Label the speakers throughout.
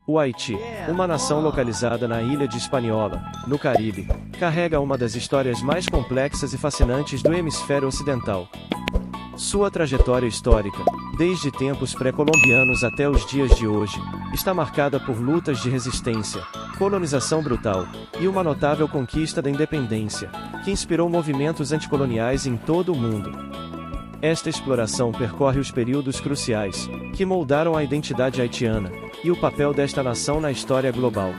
Speaker 1: O Haiti, uma nação localizada na ilha de Hispaniola, no Caribe, carrega uma das histórias mais complexas e fascinantes do hemisfério ocidental. Sua trajetória histórica, desde tempos pré-colombianos até os dias de hoje, está marcada por lutas de resistência, colonização brutal, e uma notável conquista da independência, que inspirou movimentos anticoloniais em todo o mundo. Esta exploração percorre os períodos cruciais, que moldaram a identidade haitiana, e o papel desta nação na história global.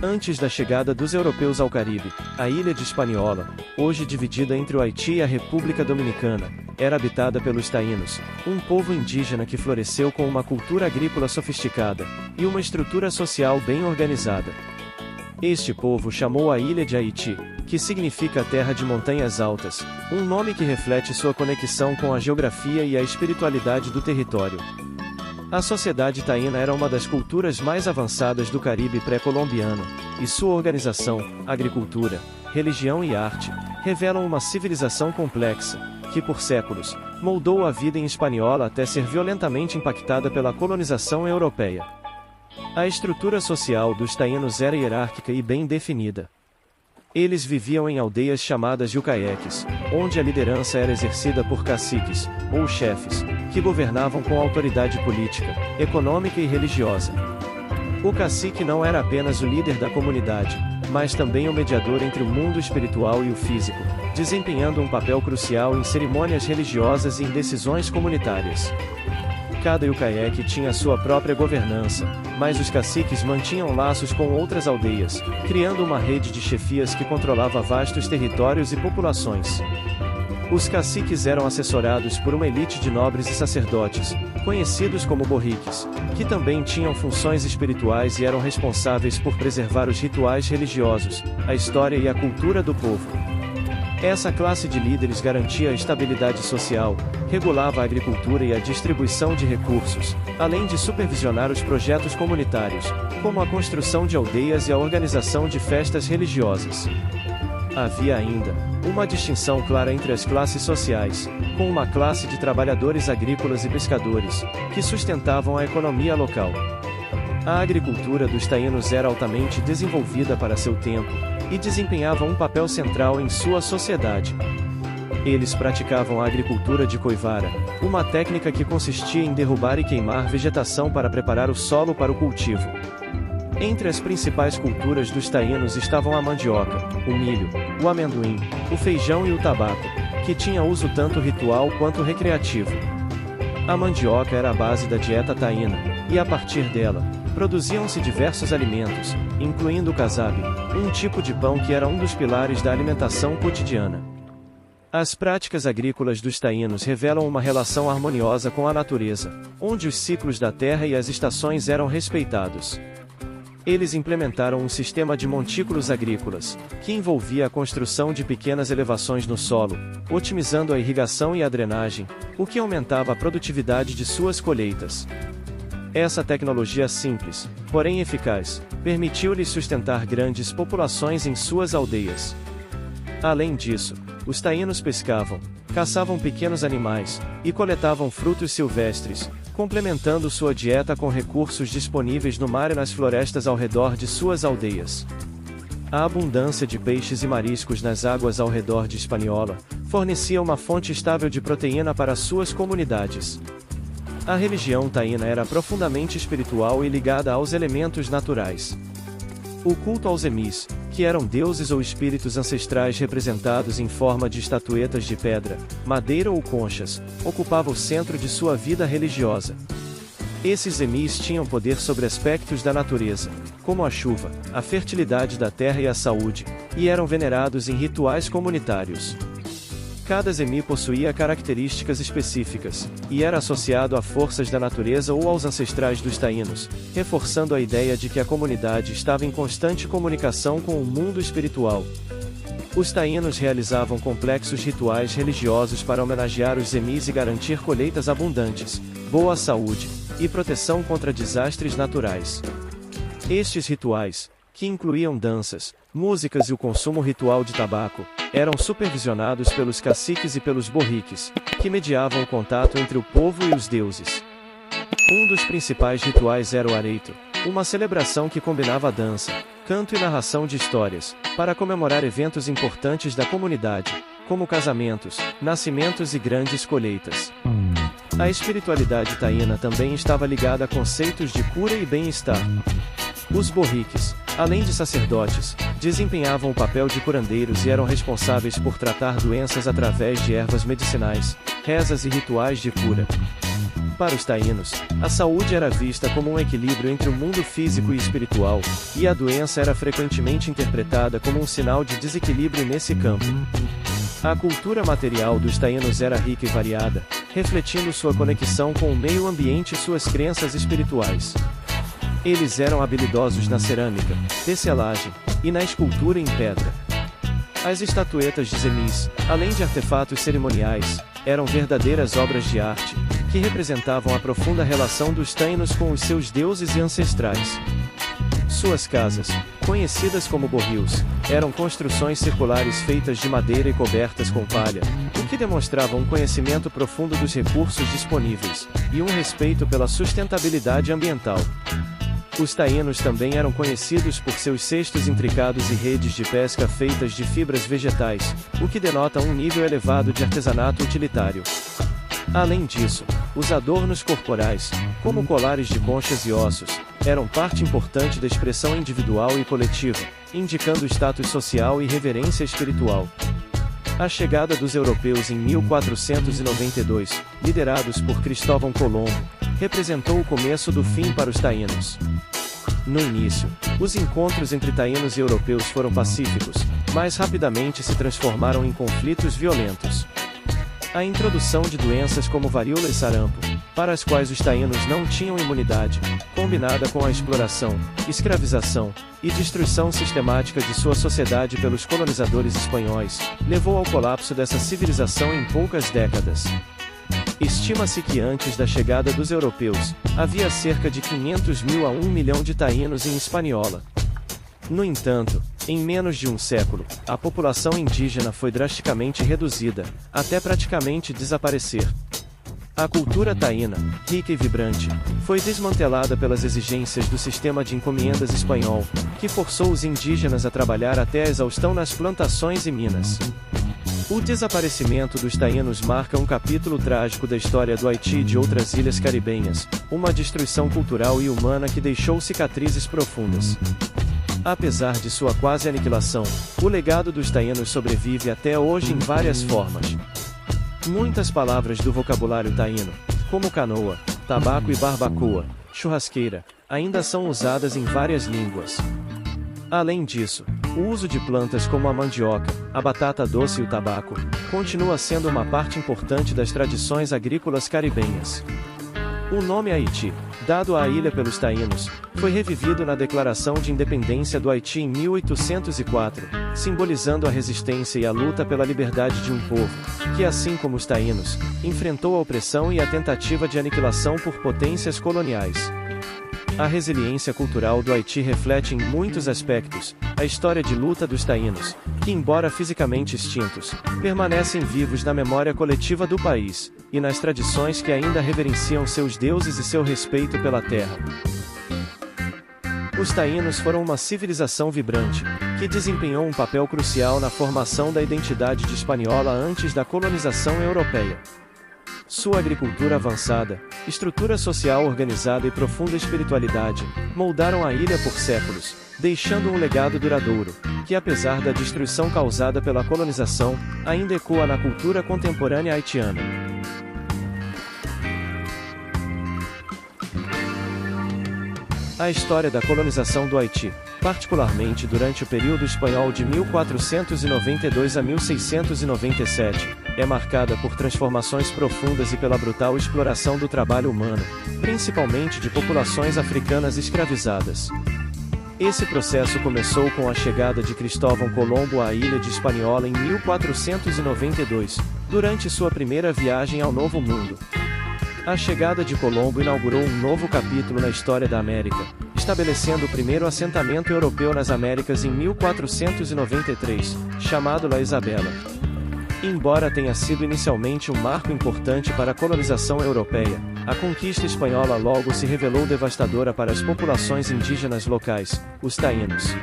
Speaker 1: Antes da chegada dos europeus ao Caribe, a ilha de Hispaniola, hoje dividida entre o Haiti e a República Dominicana, era habitada pelos taínos, um povo indígena que floresceu com uma cultura agrícola sofisticada, e uma estrutura social bem organizada. Este povo chamou a ilha de Haiti, que significa terra de montanhas altas, um nome que reflete sua conexão com a geografia e a espiritualidade do território. A sociedade taína era uma das culturas mais avançadas do Caribe pré-colombiano, e sua organização, agricultura, religião e arte, revelam uma civilização complexa, que por séculos, moldou a vida em Hispaniola até ser violentamente impactada pela colonização europeia. A estrutura social dos taínos era hierárquica e bem definida. Eles viviam em aldeias chamadas yucaeques, onde a liderança era exercida por caciques, ou chefes, que governavam com autoridade política, econômica e religiosa. O cacique não era apenas o líder da comunidade, mas também o mediador entre o mundo espiritual e o físico, desempenhando um papel crucial em cerimônias religiosas e em decisões comunitárias. Cada yucaeque tinha sua própria governança, mas os caciques mantinham laços com outras aldeias, criando uma rede de chefias que controlava vastos territórios e populações. Os caciques eram assessorados por uma elite de nobres e sacerdotes, conhecidos como borriques, que também tinham funções espirituais e eram responsáveis por preservar os rituais religiosos, a história e a cultura do povo. Essa classe de líderes garantia a estabilidade social, regulava a agricultura e a distribuição de recursos, além de supervisionar os projetos comunitários, como a construção de aldeias e a organização de festas religiosas. Havia ainda uma distinção clara entre as classes sociais, com uma classe de trabalhadores agrícolas e pescadores, que sustentavam a economia local. A agricultura dos taínos era altamente desenvolvida para seu tempo, e desempenhava um papel central em sua sociedade. Eles praticavam a agricultura de coivara, uma técnica que consistia em derrubar e queimar vegetação para preparar o solo para o cultivo. Entre as principais culturas dos taínos estavam a mandioca, o milho, o amendoim, o feijão e o tabaco, que tinha uso tanto ritual quanto recreativo. A mandioca era a base da dieta taína, e a partir dela, produziam-se diversos alimentos, incluindo o casabe, um tipo de pão que era um dos pilares da alimentação cotidiana. As práticas agrícolas dos taínos revelam uma relação harmoniosa com a natureza, onde os ciclos da terra e as estações eram respeitados. Eles implementaram um sistema de montículos agrícolas, que envolvia a construção de pequenas elevações no solo, otimizando a irrigação e a drenagem, o que aumentava a produtividade de suas colheitas. Essa tecnologia simples, porém eficaz, permitiu-lhes sustentar grandes populações em suas aldeias. Além disso, os taínos pescavam, caçavam pequenos animais, e coletavam frutos silvestres, complementando sua dieta com recursos disponíveis no mar e nas florestas ao redor de suas aldeias. A abundância de peixes e mariscos nas águas ao redor de Hispaniola fornecia uma fonte estável de proteína para suas comunidades. A religião taína era profundamente espiritual e ligada aos elementos naturais. O culto aos emis, que eram deuses ou espíritos ancestrais representados em forma de estatuetas de pedra, madeira ou conchas, ocupava o centro de sua vida religiosa. Esses emis tinham poder sobre aspectos da natureza, como a chuva, a fertilidade da terra e a saúde, e eram venerados em rituais comunitários. Cada zemi possuía características específicas, e era associado a forças da natureza ou aos ancestrais dos taínos, reforçando a ideia de que a comunidade estava em constante comunicação com o mundo espiritual. Os taínos realizavam complexos rituais religiosos para homenagear os zemis e garantir colheitas abundantes, boa saúde, e proteção contra desastres naturais. Estes rituais, que incluíam danças, músicas e o consumo ritual de tabaco, eram supervisionados pelos caciques e pelos borriques, que mediavam o contato entre o povo e os deuses. Um dos principais rituais era o areito, uma celebração que combinava dança, canto e narração de histórias, para comemorar eventos importantes da comunidade, como casamentos, nascimentos e grandes colheitas. A espiritualidade taína também estava ligada a conceitos de cura e bem-estar. Os borriques, além de sacerdotes, desempenhavam o papel de curandeiros e eram responsáveis por tratar doenças através de ervas medicinais, rezas e rituais de cura. Para os taínos, a saúde era vista como um equilíbrio entre o mundo físico e espiritual, e a doença era frequentemente interpretada como um sinal de desequilíbrio nesse campo. A cultura material dos taínos era rica e variada, refletindo sua conexão com o meio ambiente e suas crenças espirituais. Eles eram habilidosos na cerâmica, tecelagem e na escultura em pedra. As estatuetas de Zemis, além de artefatos cerimoniais, eram verdadeiras obras de arte, que representavam a profunda relação dos taínos com os seus deuses e ancestrais. Suas casas, conhecidas como borrios, eram construções circulares feitas de madeira e cobertas com palha, o que demonstrava um conhecimento profundo dos recursos disponíveis, e um respeito pela sustentabilidade ambiental. Os taínos também eram conhecidos por seus cestos intricados e redes de pesca feitas de fibras vegetais, o que denota um nível elevado de artesanato utilitário. Além disso, os adornos corporais, como colares de conchas e ossos, eram parte importante da expressão individual e coletiva, indicando status social e reverência espiritual. A chegada dos europeus em 1492, liderados por Cristóvão Colombo, representou o começo do fim para os taínos. No início, os encontros entre taínos e europeus foram pacíficos, mas rapidamente se transformaram em conflitos violentos. A introdução de doenças como varíola e sarampo, para as quais os taínos não tinham imunidade, combinada com a exploração, escravização e destruição sistemática de sua sociedade pelos colonizadores espanhóis, levou ao colapso dessa civilização em poucas décadas. Estima-se que antes da chegada dos europeus, havia cerca de 500 mil a 1 milhão de taínos em Hispaniola. No entanto, em menos de um século, a população indígena foi drasticamente reduzida, até praticamente desaparecer. A cultura taína, rica e vibrante, foi desmantelada pelas exigências do sistema de encomiendas espanhol, que forçou os indígenas a trabalhar até a exaustão nas plantações e minas. O desaparecimento dos taínos marca um capítulo trágico da história do Haiti e de outras ilhas caribenhas, uma destruição cultural e humana que deixou cicatrizes profundas. Apesar de sua quase aniquilação, o legado dos taínos sobrevive até hoje em várias formas. Muitas palavras do vocabulário taíno, como canoa, tabaco e barbacoa, churrasqueira, ainda são usadas em várias línguas. Além disso, o uso de plantas como a mandioca, a batata doce e o tabaco, continua sendo uma parte importante das tradições agrícolas caribenhas. O nome Haiti, dado à ilha pelos taínos, foi revivido na Declaração de Independência do Haiti em 1804, simbolizando a resistência e a luta pela liberdade de um povo, que assim como os taínos, enfrentou a opressão e a tentativa de aniquilação por potências coloniais. A resiliência cultural do Haiti reflete em muitos aspectos a história de luta dos taínos, que embora fisicamente extintos, permanecem vivos na memória coletiva do país, e nas tradições que ainda reverenciam seus deuses e seu respeito pela terra. Os taínos foram uma civilização vibrante, que desempenhou um papel crucial na formação da identidade de Hispaniola antes da colonização europeia. Sua agricultura avançada, estrutura social organizada e profunda espiritualidade, moldaram a ilha por séculos, deixando um legado duradouro, que apesar da destruição causada pela colonização, ainda ecoa na cultura contemporânea haitiana. A história da colonização do Haiti, particularmente durante o período espanhol de 1492 a 1697, é marcada por transformações profundas e pela brutal exploração do trabalho humano, principalmente de populações africanas escravizadas. Esse processo começou com a chegada de Cristóvão Colombo à ilha de Hispaniola em 1492, durante sua primeira viagem ao Novo Mundo. A chegada de Colombo inaugurou um novo capítulo na história da América, estabelecendo o primeiro assentamento europeu nas Américas em 1493, chamado La Isabela. Embora tenha sido inicialmente um marco importante para a colonização europeia, a conquista espanhola logo se revelou devastadora para as populações indígenas locais, os taínos.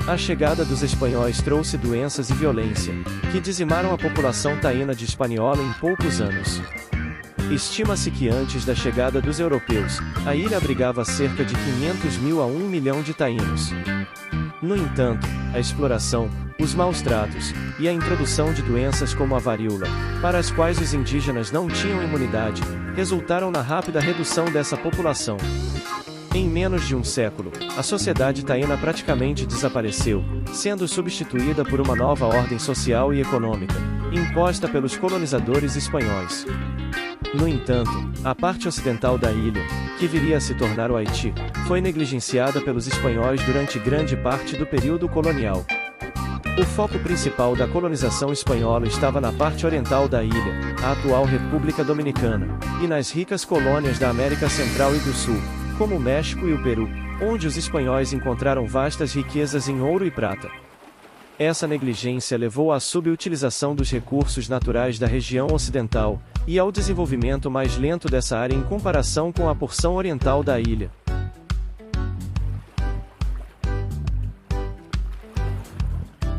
Speaker 1: A chegada dos espanhóis trouxe doenças e violência, que dizimaram a população taína de Hispaniola em poucos anos. Estima-se que antes da chegada dos europeus, a ilha abrigava cerca de 500 mil a 1 milhão de taínos. No entanto, a exploração, os maus tratos, e a introdução de doenças como a varíola, para as quais os indígenas não tinham imunidade, resultaram na rápida redução dessa população. Em menos de um século, a sociedade taína praticamente desapareceu, sendo substituída por uma nova ordem social e econômica, imposta pelos colonizadores espanhóis. No entanto, a parte ocidental da ilha, que viria a se tornar o Haiti, foi negligenciada pelos espanhóis durante grande parte do período colonial. O foco principal da colonização espanhola estava na parte oriental da ilha, a atual República Dominicana, e nas ricas colônias da América Central e do Sul, como o México e o Peru, onde os espanhóis encontraram vastas riquezas em ouro e prata. Essa negligência levou à subutilização dos recursos naturais da região ocidental, e ao desenvolvimento mais lento dessa área em comparação com a porção oriental da ilha.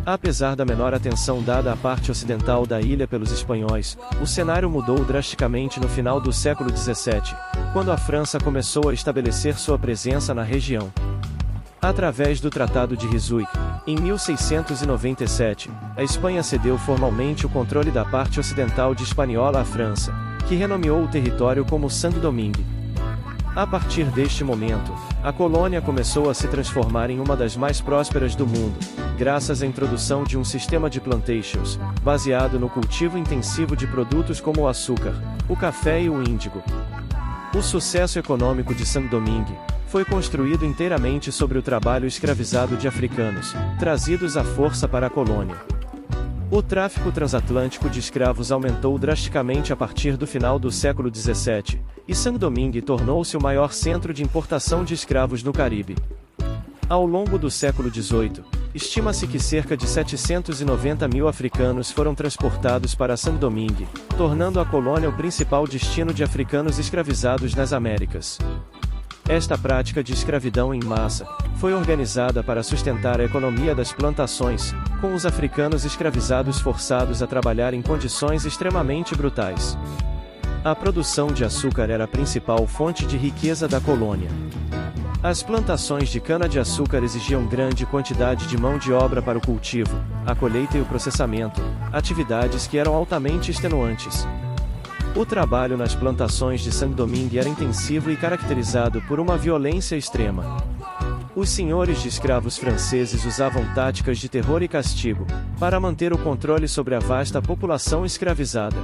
Speaker 1: Apesar da menor atenção dada à parte ocidental da ilha pelos espanhóis, o cenário mudou drasticamente no final do século XVII, quando a França começou a estabelecer sua presença na região. Através do Tratado de Ryswick, em 1697, a Espanha cedeu formalmente o controle da parte ocidental de Hispaniola à França, que renomeou o território como Saint-Domingue. A partir deste momento, a colônia começou a se transformar em uma das mais prósperas do mundo, graças à introdução de um sistema de plantations, baseado no cultivo intensivo de produtos como o açúcar, o café e o índigo. O sucesso econômico de Saint-Domingue foi construído inteiramente sobre o trabalho escravizado de africanos, trazidos à força para a colônia. O tráfico transatlântico de escravos aumentou drasticamente a partir do final do século XVII, e Saint-Domingue tornou-se o maior centro de importação de escravos no Caribe. Ao longo do século XVIII, estima-se que cerca de 790 mil africanos foram transportados para Saint-Domingue, tornando a colônia o principal destino de africanos escravizados nas Américas. Esta prática de escravidão em massa foi organizada para sustentar a economia das plantações, com os africanos escravizados forçados a trabalhar em condições extremamente brutais. A produção de açúcar era a principal fonte de riqueza da colônia. As plantações de cana-de-açúcar exigiam grande quantidade de mão de obra para o cultivo, a colheita e o processamento, atividades que eram altamente extenuantes. O trabalho nas plantações de Saint-Domingue era intensivo e caracterizado por uma violência extrema. Os senhores de escravos franceses usavam táticas de terror e castigo, para manter o controle sobre a vasta população escravizada.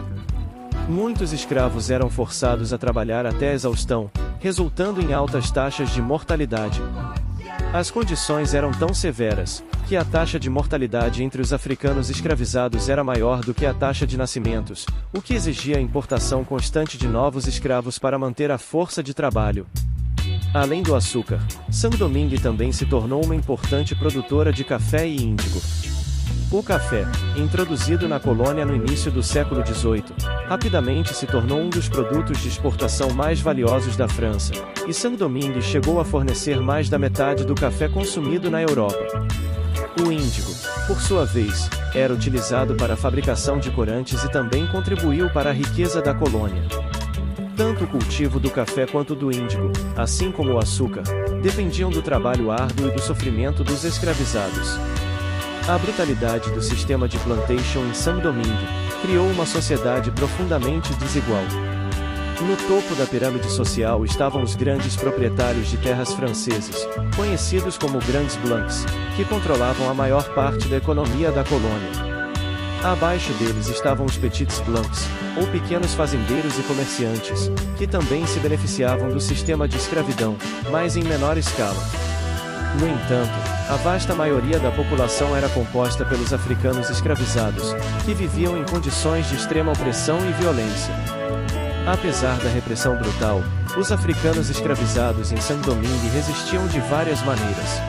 Speaker 1: Muitos escravos eram forçados a trabalhar até a exaustão, resultando em altas taxas de mortalidade. As condições eram tão severas, que a taxa de mortalidade entre os africanos escravizados era maior do que a taxa de nascimentos, o que exigia a importação constante de novos escravos para manter a força de trabalho. Além do açúcar, Saint-Domingue também se tornou uma importante produtora de café e índigo. O café, introduzido na colônia no início do século XVIII, rapidamente se tornou um dos produtos de exportação mais valiosos da França, e Saint-Domingue chegou a fornecer mais da metade do café consumido na Europa. O índigo, por sua vez, era utilizado para a fabricação de corantes e também contribuiu para a riqueza da colônia. Tanto o cultivo do café quanto do índigo, assim como o açúcar, dependiam do trabalho árduo e do sofrimento dos escravizados. A brutalidade do sistema de plantation em Saint-Domingue criou uma sociedade profundamente desigual. No topo da pirâmide social estavam os grandes proprietários de terras franceses, conhecidos como Grands Blancs, que controlavam a maior parte da economia da colônia. Abaixo deles estavam os Petits Blancs, ou pequenos fazendeiros e comerciantes, que também se beneficiavam do sistema de escravidão, mas em menor escala. No entanto, a vasta maioria da população era composta pelos africanos escravizados, que viviam em condições de extrema opressão e violência. Apesar da repressão brutal, Os africanos escravizados em Saint-Domingue resistiam de várias maneiras.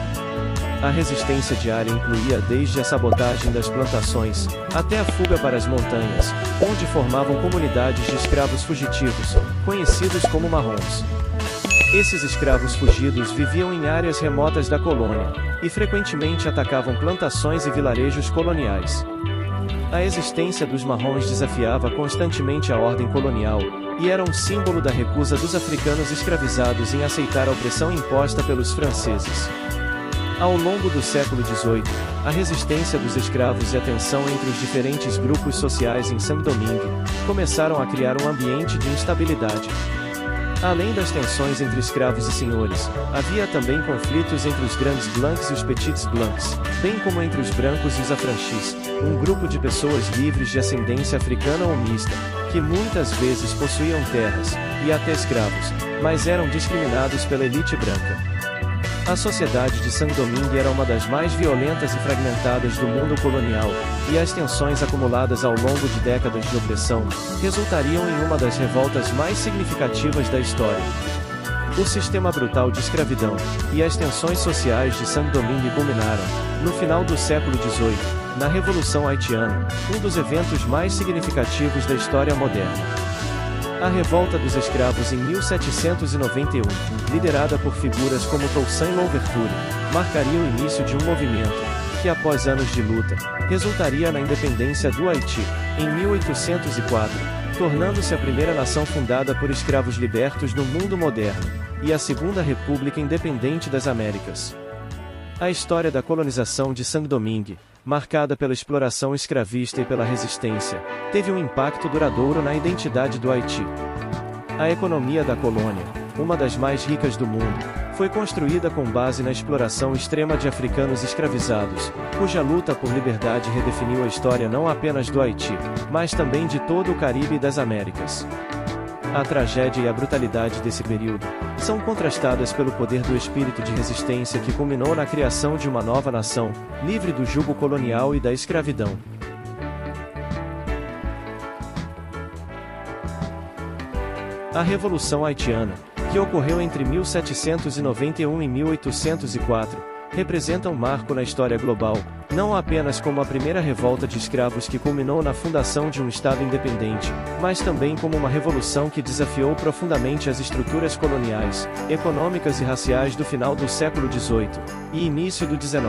Speaker 1: A resistência diária incluía desde a sabotagem das plantações, até a fuga para as montanhas, onde formavam comunidades de escravos fugitivos, conhecidos como marrons. Esses escravos fugidos viviam em áreas remotas da colônia, e frequentemente atacavam plantações e vilarejos coloniais. A existência dos marrons desafiava constantemente a ordem colonial, e era um símbolo da recusa dos africanos escravizados em aceitar a opressão imposta pelos franceses. Ao longo do século XVIII, a resistência dos escravos e a tensão entre os diferentes grupos sociais em Saint-Domingue começaram a criar um ambiente de instabilidade. Além das tensões entre escravos e senhores, havia também conflitos entre os grandes blancs e os petits blancs, bem como entre os brancos e os affranchis, um grupo de pessoas livres de ascendência africana ou mista, que muitas vezes possuíam terras, e até escravos, mas eram discriminados pela elite branca. A sociedade de Saint-Domingue era uma das mais violentas e fragmentadas do mundo colonial, e as tensões acumuladas ao longo de décadas de opressão resultariam em uma das revoltas mais significativas da história. O sistema brutal de escravidão e as tensões sociais de Saint-Domingue culminaram, no final do século XVIII, na Revolução Haitiana, um dos eventos mais significativos da história moderna. A revolta dos escravos em 1791, liderada por figuras como Toussaint Louverture, marcaria o início de um movimento, que após anos de luta, resultaria na independência do Haiti, em 1804, tornando-se a primeira nação fundada por escravos libertos no mundo moderno, e a segunda república independente das Américas. A história da colonização de Saint-Domingue, marcada pela exploração escravista e pela resistência, teve um impacto duradouro na identidade do Haiti. A economia da colônia, uma das mais ricas do mundo, foi construída com base na exploração extrema de africanos escravizados, cuja luta por liberdade redefiniu a história não apenas do Haiti, mas também de todo o Caribe e das Américas. A tragédia e a brutalidade desse período são contrastadas pelo poder do espírito de resistência que culminou na criação de uma nova nação, livre do jugo colonial e da escravidão. A Revolução Haitiana, que ocorreu entre 1791 e 1804, representa um marco na história global, não apenas como a primeira revolta de escravos que culminou na fundação de um Estado independente, mas também como uma revolução que desafiou profundamente as estruturas coloniais, econômicas e raciais do final do século XVIII e início do XIX.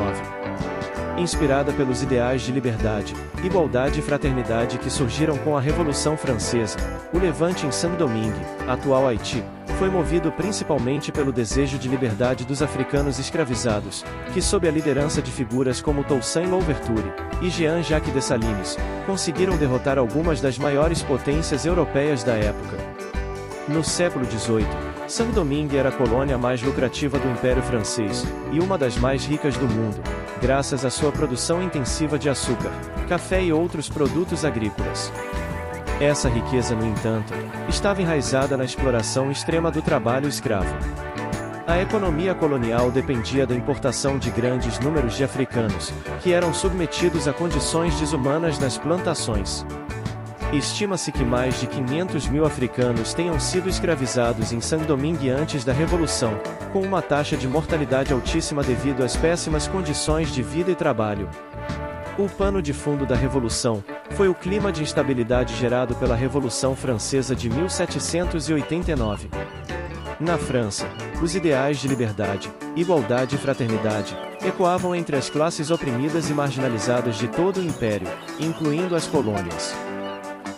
Speaker 1: Inspirada pelos ideais de liberdade, igualdade e fraternidade que surgiram com a Revolução Francesa, o levante em Saint-Domingue, atual Haiti, foi movido principalmente pelo desejo de liberdade dos africanos escravizados, que sob a liderança de figuras como Toussaint Louverture e Jean-Jacques Dessalines, conseguiram derrotar algumas das maiores potências europeias da época. No século XVIII, Saint-Domingue era a colônia mais lucrativa do Império Francês, e uma das mais ricas do mundo, graças à sua produção intensiva de açúcar, café e outros produtos agrícolas. Essa riqueza, no entanto, estava enraizada na exploração extrema do trabalho escravo. A economia colonial dependia da importação de grandes números de africanos, que eram submetidos a condições desumanas nas plantações. Estima-se que mais de 500 mil africanos tenham sido escravizados em Saint-Domingue antes da Revolução, com uma taxa de mortalidade altíssima devido às péssimas condições de vida e trabalho. O pano de fundo da Revolução foi o clima de instabilidade gerado pela Revolução Francesa de 1789. Na França, os ideais de liberdade, igualdade e fraternidade ecoavam entre as classes oprimidas e marginalizadas de todo o Império, incluindo as colônias.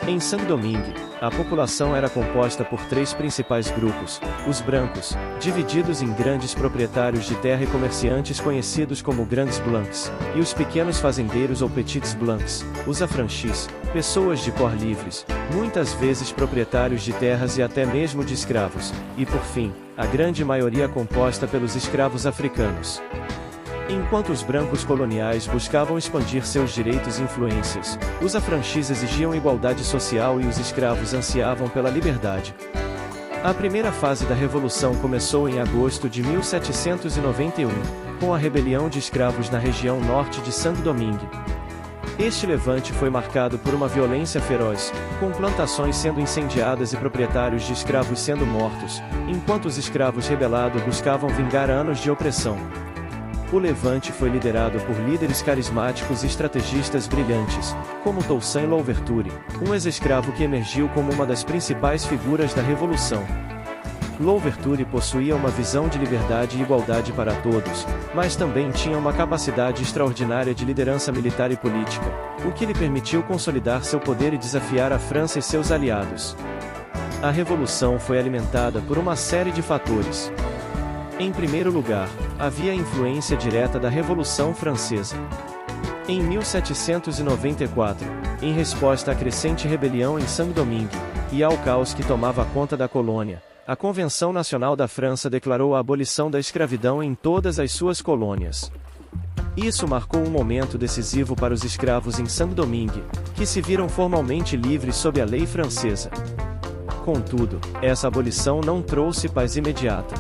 Speaker 1: Em Saint-Domingue, a população era composta por três principais grupos: os brancos, divididos em grandes proprietários de terra e comerciantes conhecidos como grandes blancs, e os pequenos fazendeiros ou petits blancs, os affranchis, pessoas de cor livres, muitas vezes proprietários de terras e até mesmo de escravos, e por fim, a grande maioria composta pelos escravos africanos. Enquanto os brancos coloniais buscavam expandir seus direitos e influências, os affranchis exigiam igualdade social e os escravos ansiavam pela liberdade. A primeira fase da Revolução começou em agosto de 1791, com a rebelião de escravos na região norte de Saint-Domingue. Este levante foi marcado por uma violência feroz, com plantações sendo incendiadas e proprietários de escravos sendo mortos, enquanto os escravos rebelados buscavam vingar anos de opressão. O levante foi liderado por líderes carismáticos e estrategistas brilhantes, como Toussaint Louverture, um ex-escravo que emergiu como uma das principais figuras da Revolução. Louverture possuía uma visão de liberdade e igualdade para todos, mas também tinha uma capacidade extraordinária de liderança militar e política, o que lhe permitiu consolidar seu poder e desafiar a França e seus aliados. A Revolução foi alimentada por uma série de fatores. Em primeiro lugar, havia a influência direta da Revolução Francesa. Em 1794, em resposta à crescente rebelião em Saint-Domingue, e ao caos que tomava conta da colônia, a Convenção Nacional da França declarou a abolição da escravidão em todas as suas colônias. Isso marcou um momento decisivo para os escravos em Saint-Domingue, que se viram formalmente livres sob a lei francesa. Contudo, essa abolição não trouxe paz imediata.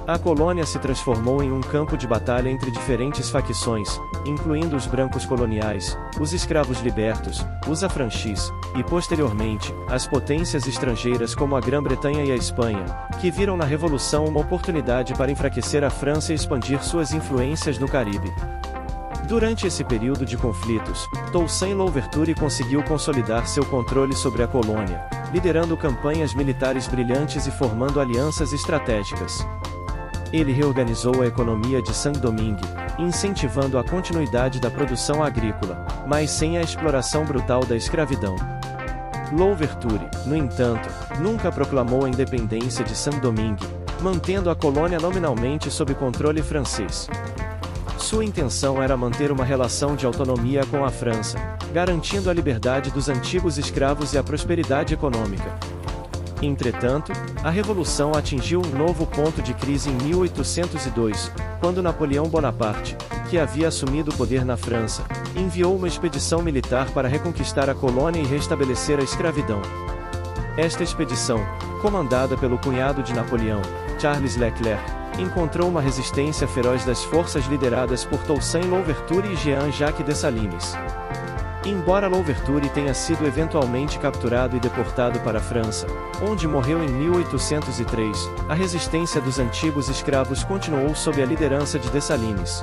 Speaker 1: A colônia se transformou em um campo de batalha entre diferentes facções, incluindo os brancos coloniais, os escravos libertos, os affranchis, e posteriormente, as potências estrangeiras como a Grã-Bretanha e a Espanha, que viram na Revolução uma oportunidade para enfraquecer a França e expandir suas influências no Caribe. Durante esse período de conflitos, Toussaint Louverture conseguiu consolidar seu controle sobre a colônia, liderando campanhas militares brilhantes e formando alianças estratégicas. Ele reorganizou a economia de Saint-Domingue, incentivando a continuidade da produção agrícola, mas sem a exploração brutal da escravidão. Louverture, no entanto, nunca proclamou a independência de Saint-Domingue, mantendo a colônia nominalmente sob controle francês. Sua intenção era manter uma relação de autonomia com a França, garantindo a liberdade dos antigos escravos e a prosperidade econômica. Entretanto, a Revolução atingiu um novo ponto de crise em 1802, quando Napoleão Bonaparte, que havia assumido o poder na França, enviou uma expedição militar para reconquistar a colônia e restabelecer a escravidão. Esta expedição, comandada pelo cunhado de Napoleão, Charles Leclerc, encontrou uma resistência feroz das forças lideradas por Toussaint Louverture e Jean-Jacques Dessalines. Embora Louverture tenha sido eventualmente capturado e deportado para a França, onde morreu em 1803, a resistência dos antigos escravos continuou sob a liderança de Dessalines.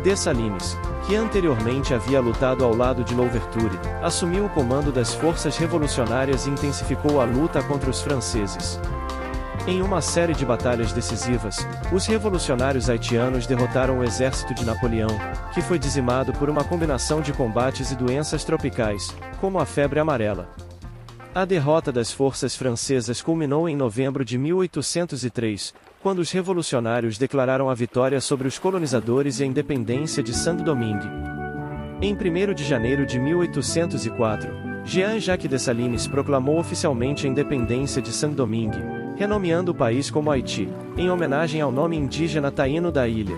Speaker 1: Dessalines, que anteriormente havia lutado ao lado de Louverture, assumiu o comando das forças revolucionárias e intensificou a luta contra os franceses. Em uma série de batalhas decisivas, os revolucionários haitianos derrotaram o exército de Napoleão, que foi dizimado por uma combinação de combates e doenças tropicais, como a febre amarela. A derrota das forças francesas culminou em novembro de 1803, quando os revolucionários declararam a vitória sobre os colonizadores e a independência de Saint-Domingue. Em 1º de janeiro de 1804, Jean-Jacques Dessalines proclamou oficialmente a independência de Saint-Domingue, renomeando o país como Haiti, em homenagem ao nome indígena taíno da ilha.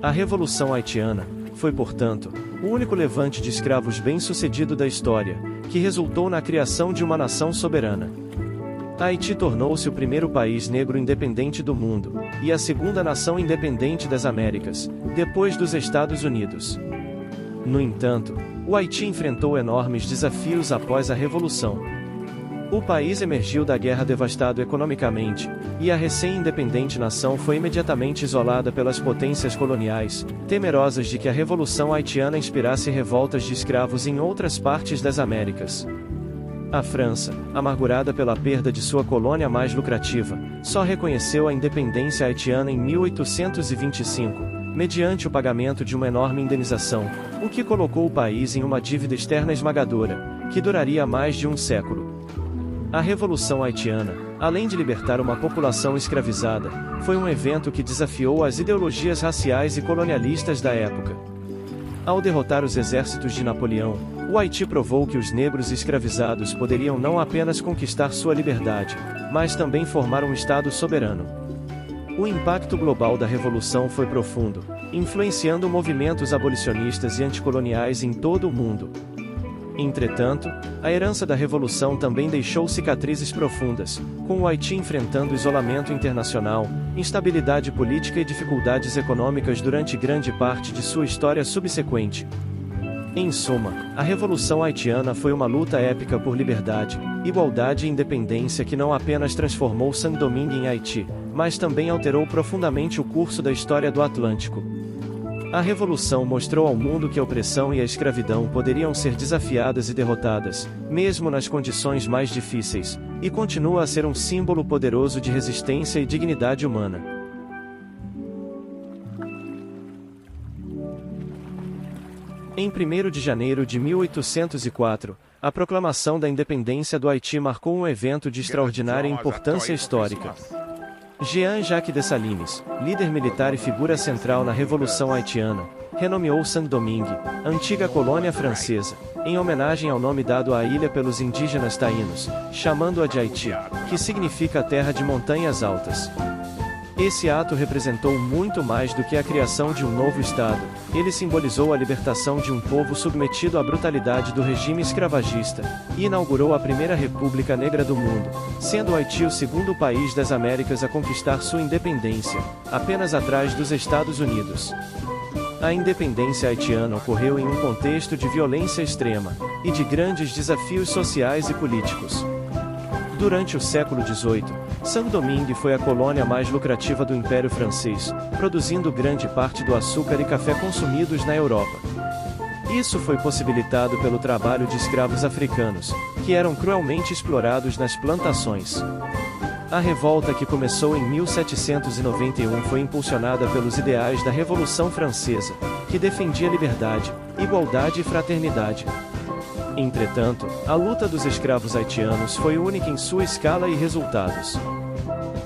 Speaker 1: A Revolução Haitiana foi, portanto, o único levante de escravos bem-sucedido da história, que resultou na criação de uma nação soberana. Haiti tornou-se o primeiro país negro independente do mundo, e a segunda nação independente das Américas, depois dos Estados Unidos. No entanto, o Haiti enfrentou enormes desafios após a Revolução. O país emergiu da guerra devastado economicamente, e a recém-independente nação foi imediatamente isolada pelas potências coloniais, temerosas de que a Revolução Haitiana inspirasse revoltas de escravos em outras partes das Américas. A França, amargurada pela perda de sua colônia mais lucrativa, só reconheceu a independência haitiana em 1825, mediante o pagamento de uma enorme indenização, o que colocou o país em uma dívida externa esmagadora, que duraria mais de um século. A Revolução Haitiana, além de libertar uma população escravizada, foi um evento que desafiou as ideologias raciais e colonialistas da época. Ao derrotar os exércitos de Napoleão, o Haiti provou que os negros escravizados poderiam não apenas conquistar sua liberdade, mas também formar um Estado soberano. O impacto global da Revolução foi profundo, influenciando movimentos abolicionistas e anticoloniais em todo o mundo. Entretanto, a herança da Revolução também deixou cicatrizes profundas, com o Haiti enfrentando isolamento internacional, instabilidade política e dificuldades econômicas durante grande parte de sua história subsequente. Em suma, a Revolução Haitiana foi uma luta épica por liberdade, igualdade e independência que não apenas transformou Saint-Domingue em Haiti, mas também alterou profundamente o curso da história do Atlântico. A Revolução mostrou ao mundo que a opressão e a escravidão poderiam ser desafiadas e derrotadas, mesmo nas condições mais difíceis, e continua a ser um símbolo poderoso de resistência e dignidade humana. Em 1º de janeiro de 1804, a proclamação da independência do Haiti marcou um evento de extraordinária importância histórica. Jean-Jacques Dessalines, líder militar e figura central na Revolução Haitiana, renomeou Saint-Domingue, antiga colônia francesa, em homenagem ao nome dado à ilha pelos indígenas taínos, chamando-a de Haiti, que significa terra de montanhas altas. Esse ato representou muito mais do que a criação de um novo Estado. Ele simbolizou a libertação de um povo submetido à brutalidade do regime escravagista, e inaugurou a primeira república negra do mundo, sendo o Haiti o segundo país das Américas a conquistar sua independência, apenas atrás dos Estados Unidos. A independência haitiana ocorreu em um contexto de violência extrema, e de grandes desafios sociais e políticos. Durante o século XVIII, Saint-Domingue foi a colônia mais lucrativa do Império Francês, produzindo grande parte do açúcar e café consumidos na Europa. Isso foi possibilitado pelo trabalho de escravos africanos, que eram cruelmente explorados nas plantações. A revolta que começou em 1791 foi impulsionada pelos ideais da Revolução Francesa, que defendia liberdade, igualdade e fraternidade. Entretanto, a luta dos escravos haitianos foi única em sua escala e resultados.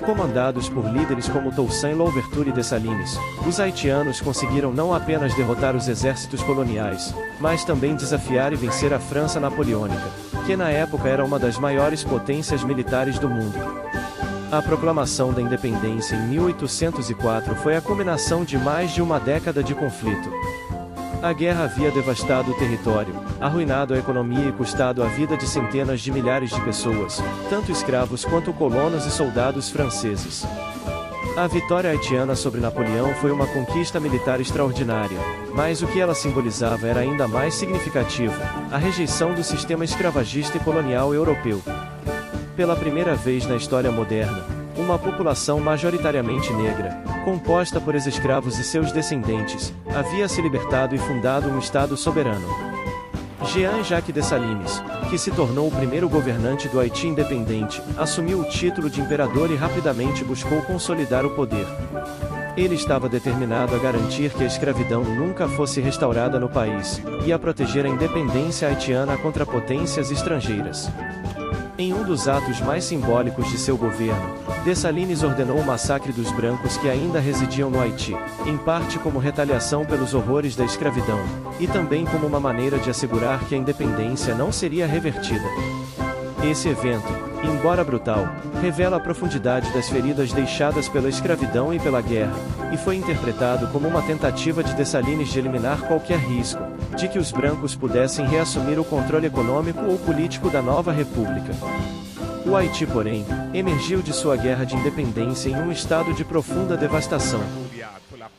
Speaker 1: Comandados por líderes como Toussaint Louverture e Dessalines, os haitianos conseguiram não apenas derrotar os exércitos coloniais, mas também desafiar e vencer a França napoleônica, que na época era uma das maiores potências militares do mundo. A proclamação da independência em 1804 foi a culminação de mais de uma década de conflito. A guerra havia devastado o território, arruinado a economia e custado a vida de centenas de milhares de pessoas, tanto escravos quanto colonos e soldados franceses. A vitória haitiana sobre Napoleão foi uma conquista militar extraordinária, mas o que ela simbolizava era ainda mais significativo: a rejeição do sistema escravagista e colonial europeu. Pela primeira vez na história moderna, uma população majoritariamente negra, composta por ex-escravos e seus descendentes, havia se libertado e fundado um Estado soberano. Jean-Jacques Dessalines, que se tornou o primeiro governante do Haiti independente, assumiu o título de imperador e rapidamente buscou consolidar o poder. Ele estava determinado a garantir que a escravidão nunca fosse restaurada no país, e a proteger a independência haitiana contra potências estrangeiras. Em um dos atos mais simbólicos de seu governo, Dessalines ordenou o massacre dos brancos que ainda residiam no Haiti, em parte como retaliação pelos horrores da escravidão, e também como uma maneira de assegurar que a independência não seria revertida. Esse evento, embora brutal, revela a profundidade das feridas deixadas pela escravidão e pela guerra, e foi interpretado como uma tentativa de Dessalines de eliminar qualquer risco de que os brancos pudessem reassumir o controle econômico ou político da nova república. O Haiti, porém, emergiu de sua guerra de independência em um estado de profunda devastação.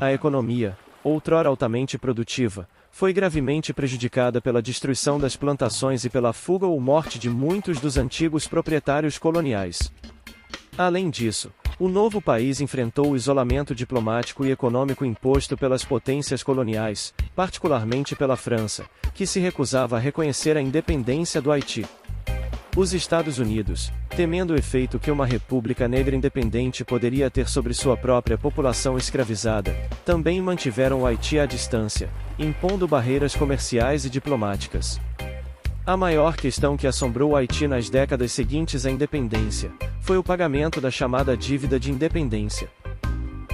Speaker 1: A economia, outrora altamente produtiva, foi gravemente prejudicada pela destruição das plantações e pela fuga ou morte de muitos dos antigos proprietários coloniais. Além disso, o novo país enfrentou o isolamento diplomático e econômico imposto pelas potências coloniais, particularmente pela França, que se recusava a reconhecer a independência do Haiti. Os Estados Unidos, temendo o efeito que uma república negra independente poderia ter sobre sua própria população escravizada, também mantiveram o Haiti à distância, impondo barreiras comerciais e diplomáticas. A maior questão que assombrou o Haiti nas décadas seguintes à independência foi o pagamento da chamada dívida de independência.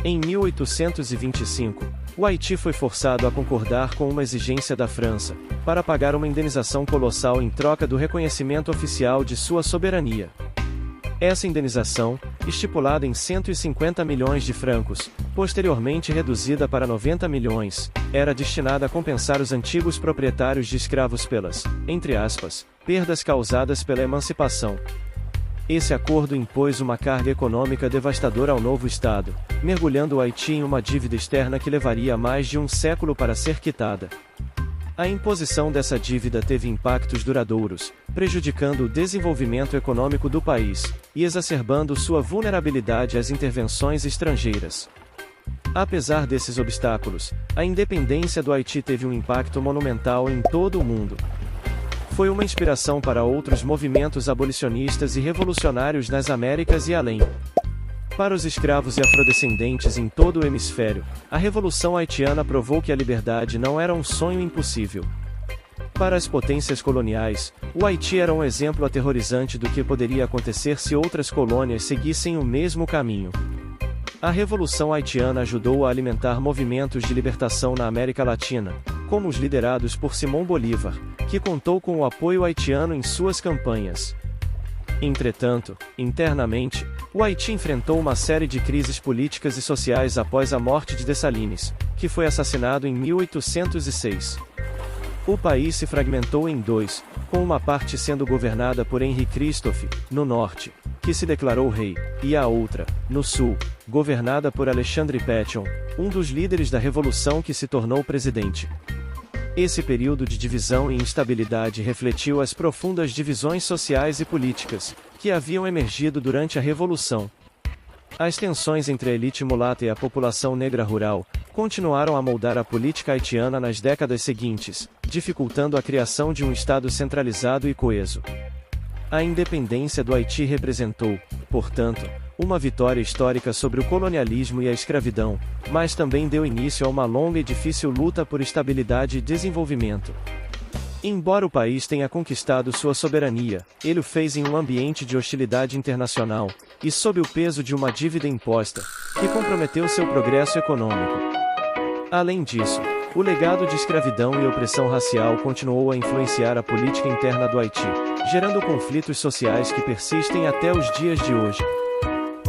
Speaker 1: Em 1825, o Haiti foi forçado a concordar com uma exigência da França, para pagar uma indenização colossal em troca do reconhecimento oficial de sua soberania. Essa indenização, estipulada em 150 milhões de francos, posteriormente reduzida para 90 milhões, era destinada a compensar os antigos proprietários de escravos pelas, entre aspas, perdas causadas pela emancipação. Esse acordo impôs uma carga econômica devastadora ao novo Estado, mergulhando o Haiti em uma dívida externa que levaria mais de um século para ser quitada. A imposição dessa dívida teve impactos duradouros, prejudicando o desenvolvimento econômico do país e exacerbando sua vulnerabilidade às intervenções estrangeiras. Apesar desses obstáculos, a independência do Haiti teve um impacto monumental em todo o mundo. Foi uma inspiração para outros movimentos abolicionistas e revolucionários nas Américas e além. Para os escravos e afrodescendentes em todo o hemisfério, a Revolução Haitiana provou que a liberdade não era um sonho impossível. Para as potências coloniais, o Haiti era um exemplo aterrorizante do que poderia acontecer se outras colônias seguissem o mesmo caminho. A Revolução Haitiana ajudou a alimentar movimentos de libertação na América Latina, como os liderados por Simão Bolívar, que contou com o apoio haitiano em suas campanhas. Entretanto, internamente, o Haiti enfrentou uma série de crises políticas e sociais após a morte de Dessalines, que foi assassinado em 1806. O país se fragmentou em dois, com uma parte sendo governada por Henri Christophe, no norte, que se declarou rei, e a outra, no sul, governada por Alexandre Pétion, um dos líderes da revolução que se tornou presidente. Esse período de divisão e instabilidade refletiu as profundas divisões sociais e políticas que haviam emergido durante a Revolução. As tensões entre a elite mulata e a população negra rural continuaram a moldar a política haitiana nas décadas seguintes, dificultando a criação de um Estado centralizado e coeso. A independência do Haiti representou, portanto, uma vitória histórica sobre o colonialismo e a escravidão, mas também deu início a uma longa e difícil luta por estabilidade e desenvolvimento. Embora o país tenha conquistado sua soberania, ele o fez em um ambiente de hostilidade internacional, e sob o peso de uma dívida imposta, que comprometeu seu progresso econômico. Além disso, o legado de escravidão e opressão racial continuou a influenciar a política interna do Haiti, gerando conflitos sociais que persistem até os dias de hoje.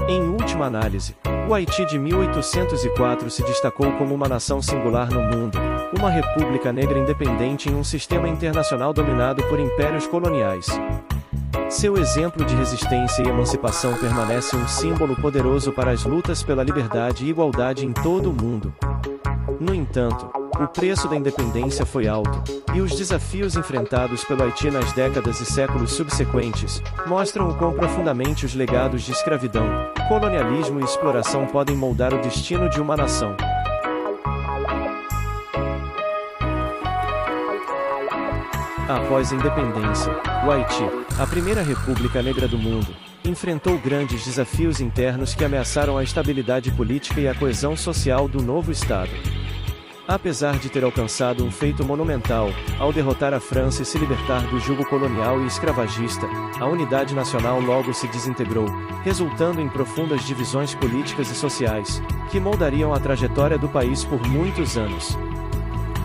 Speaker 1: Em última análise, o Haiti de 1804 se destacou como uma nação singular no mundo, uma república negra independente em um sistema internacional dominado por impérios coloniais. Seu exemplo de resistência e emancipação permanece um símbolo poderoso para as lutas pela liberdade e igualdade em todo o mundo. No entanto, o preço da independência foi alto, e os desafios enfrentados pelo Haiti nas décadas e séculos subsequentes mostram o quão profundamente os legados de escravidão, colonialismo e exploração podem moldar o destino de uma nação. Após a independência, o Haiti, a primeira república negra do mundo, enfrentou grandes desafios internos que ameaçaram a estabilidade política e a coesão social do novo Estado. Apesar de ter alcançado um feito monumental, ao derrotar a França e se libertar do jugo colonial e escravagista, a unidade nacional logo se desintegrou, resultando em profundas divisões políticas e sociais, que moldariam a trajetória do país por muitos anos.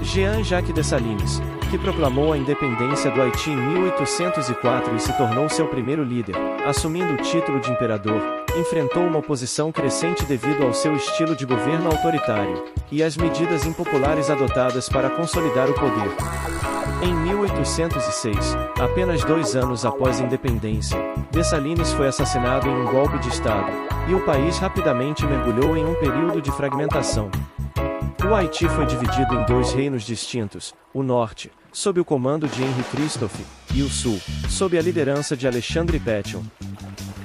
Speaker 1: Jean-Jacques Dessalines, que proclamou a independência do Haiti em 1804 e se tornou seu primeiro líder, assumindo o título de imperador, enfrentou uma oposição crescente devido ao seu estilo de governo autoritário e às medidas impopulares adotadas para consolidar o poder. Em 1806, apenas 2 anos após a independência, Dessalines foi assassinado em um golpe de Estado, e o país rapidamente mergulhou em um período de fragmentação. O Haiti foi dividido em 2 reinos distintos, o norte, sob o comando de Henri Christophe, e o sul, sob a liderança de Alexandre Pétion.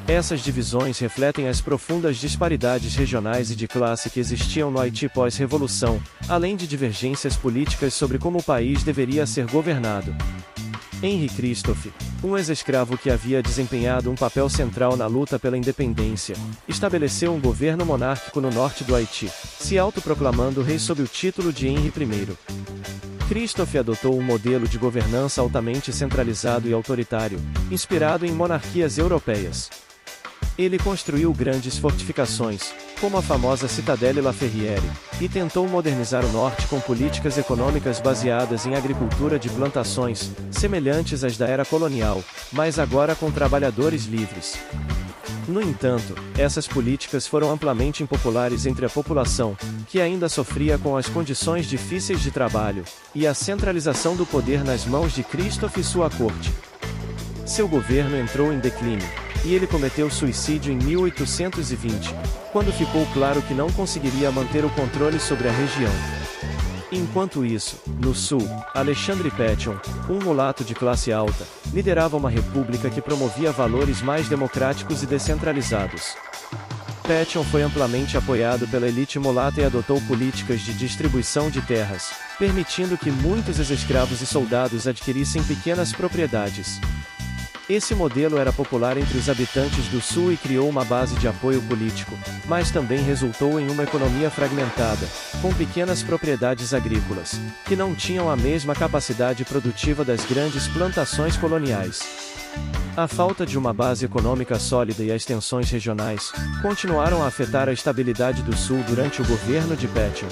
Speaker 1: Essas divisões refletem as profundas disparidades regionais e de classe que existiam no Haiti pós-revolução, além de divergências políticas sobre como o país deveria ser governado. Henri Christophe, um ex-escravo que havia desempenhado um papel central na luta pela independência, estabeleceu um governo monárquico no norte do Haiti, se autoproclamando rei sob o título de Henri I. Christophe adotou um modelo de governança altamente centralizado e autoritário, inspirado em monarquias europeias. Ele construiu grandes fortificações, como a famosa Citadelle La Ferrière, e tentou modernizar o norte com políticas econômicas baseadas em agricultura de plantações, semelhantes às da era colonial, mas agora com trabalhadores livres. No entanto, essas políticas foram amplamente impopulares entre a população, que ainda sofria com as condições difíceis de trabalho, e a centralização do poder nas mãos de Christophe e sua corte. Seu governo entrou em declínio, e ele cometeu suicídio em 1820, quando ficou claro que não conseguiria manter o controle sobre a região. Enquanto isso, no sul, Alexandre Pétion, um mulato de classe alta, liderava uma república que promovia valores mais democráticos e descentralizados. Pétion foi amplamente apoiado pela elite mulata e adotou políticas de distribuição de terras, permitindo que muitos ex-escravos e soldados adquirissem pequenas propriedades. Esse modelo era popular entre os habitantes do sul e criou uma base de apoio político, mas também resultou em uma economia fragmentada, com pequenas propriedades agrícolas, que não tinham a mesma capacidade produtiva das grandes plantações coloniais. A falta de uma base econômica sólida e as tensões regionais continuaram a afetar a estabilidade do sul durante o governo de Pétion.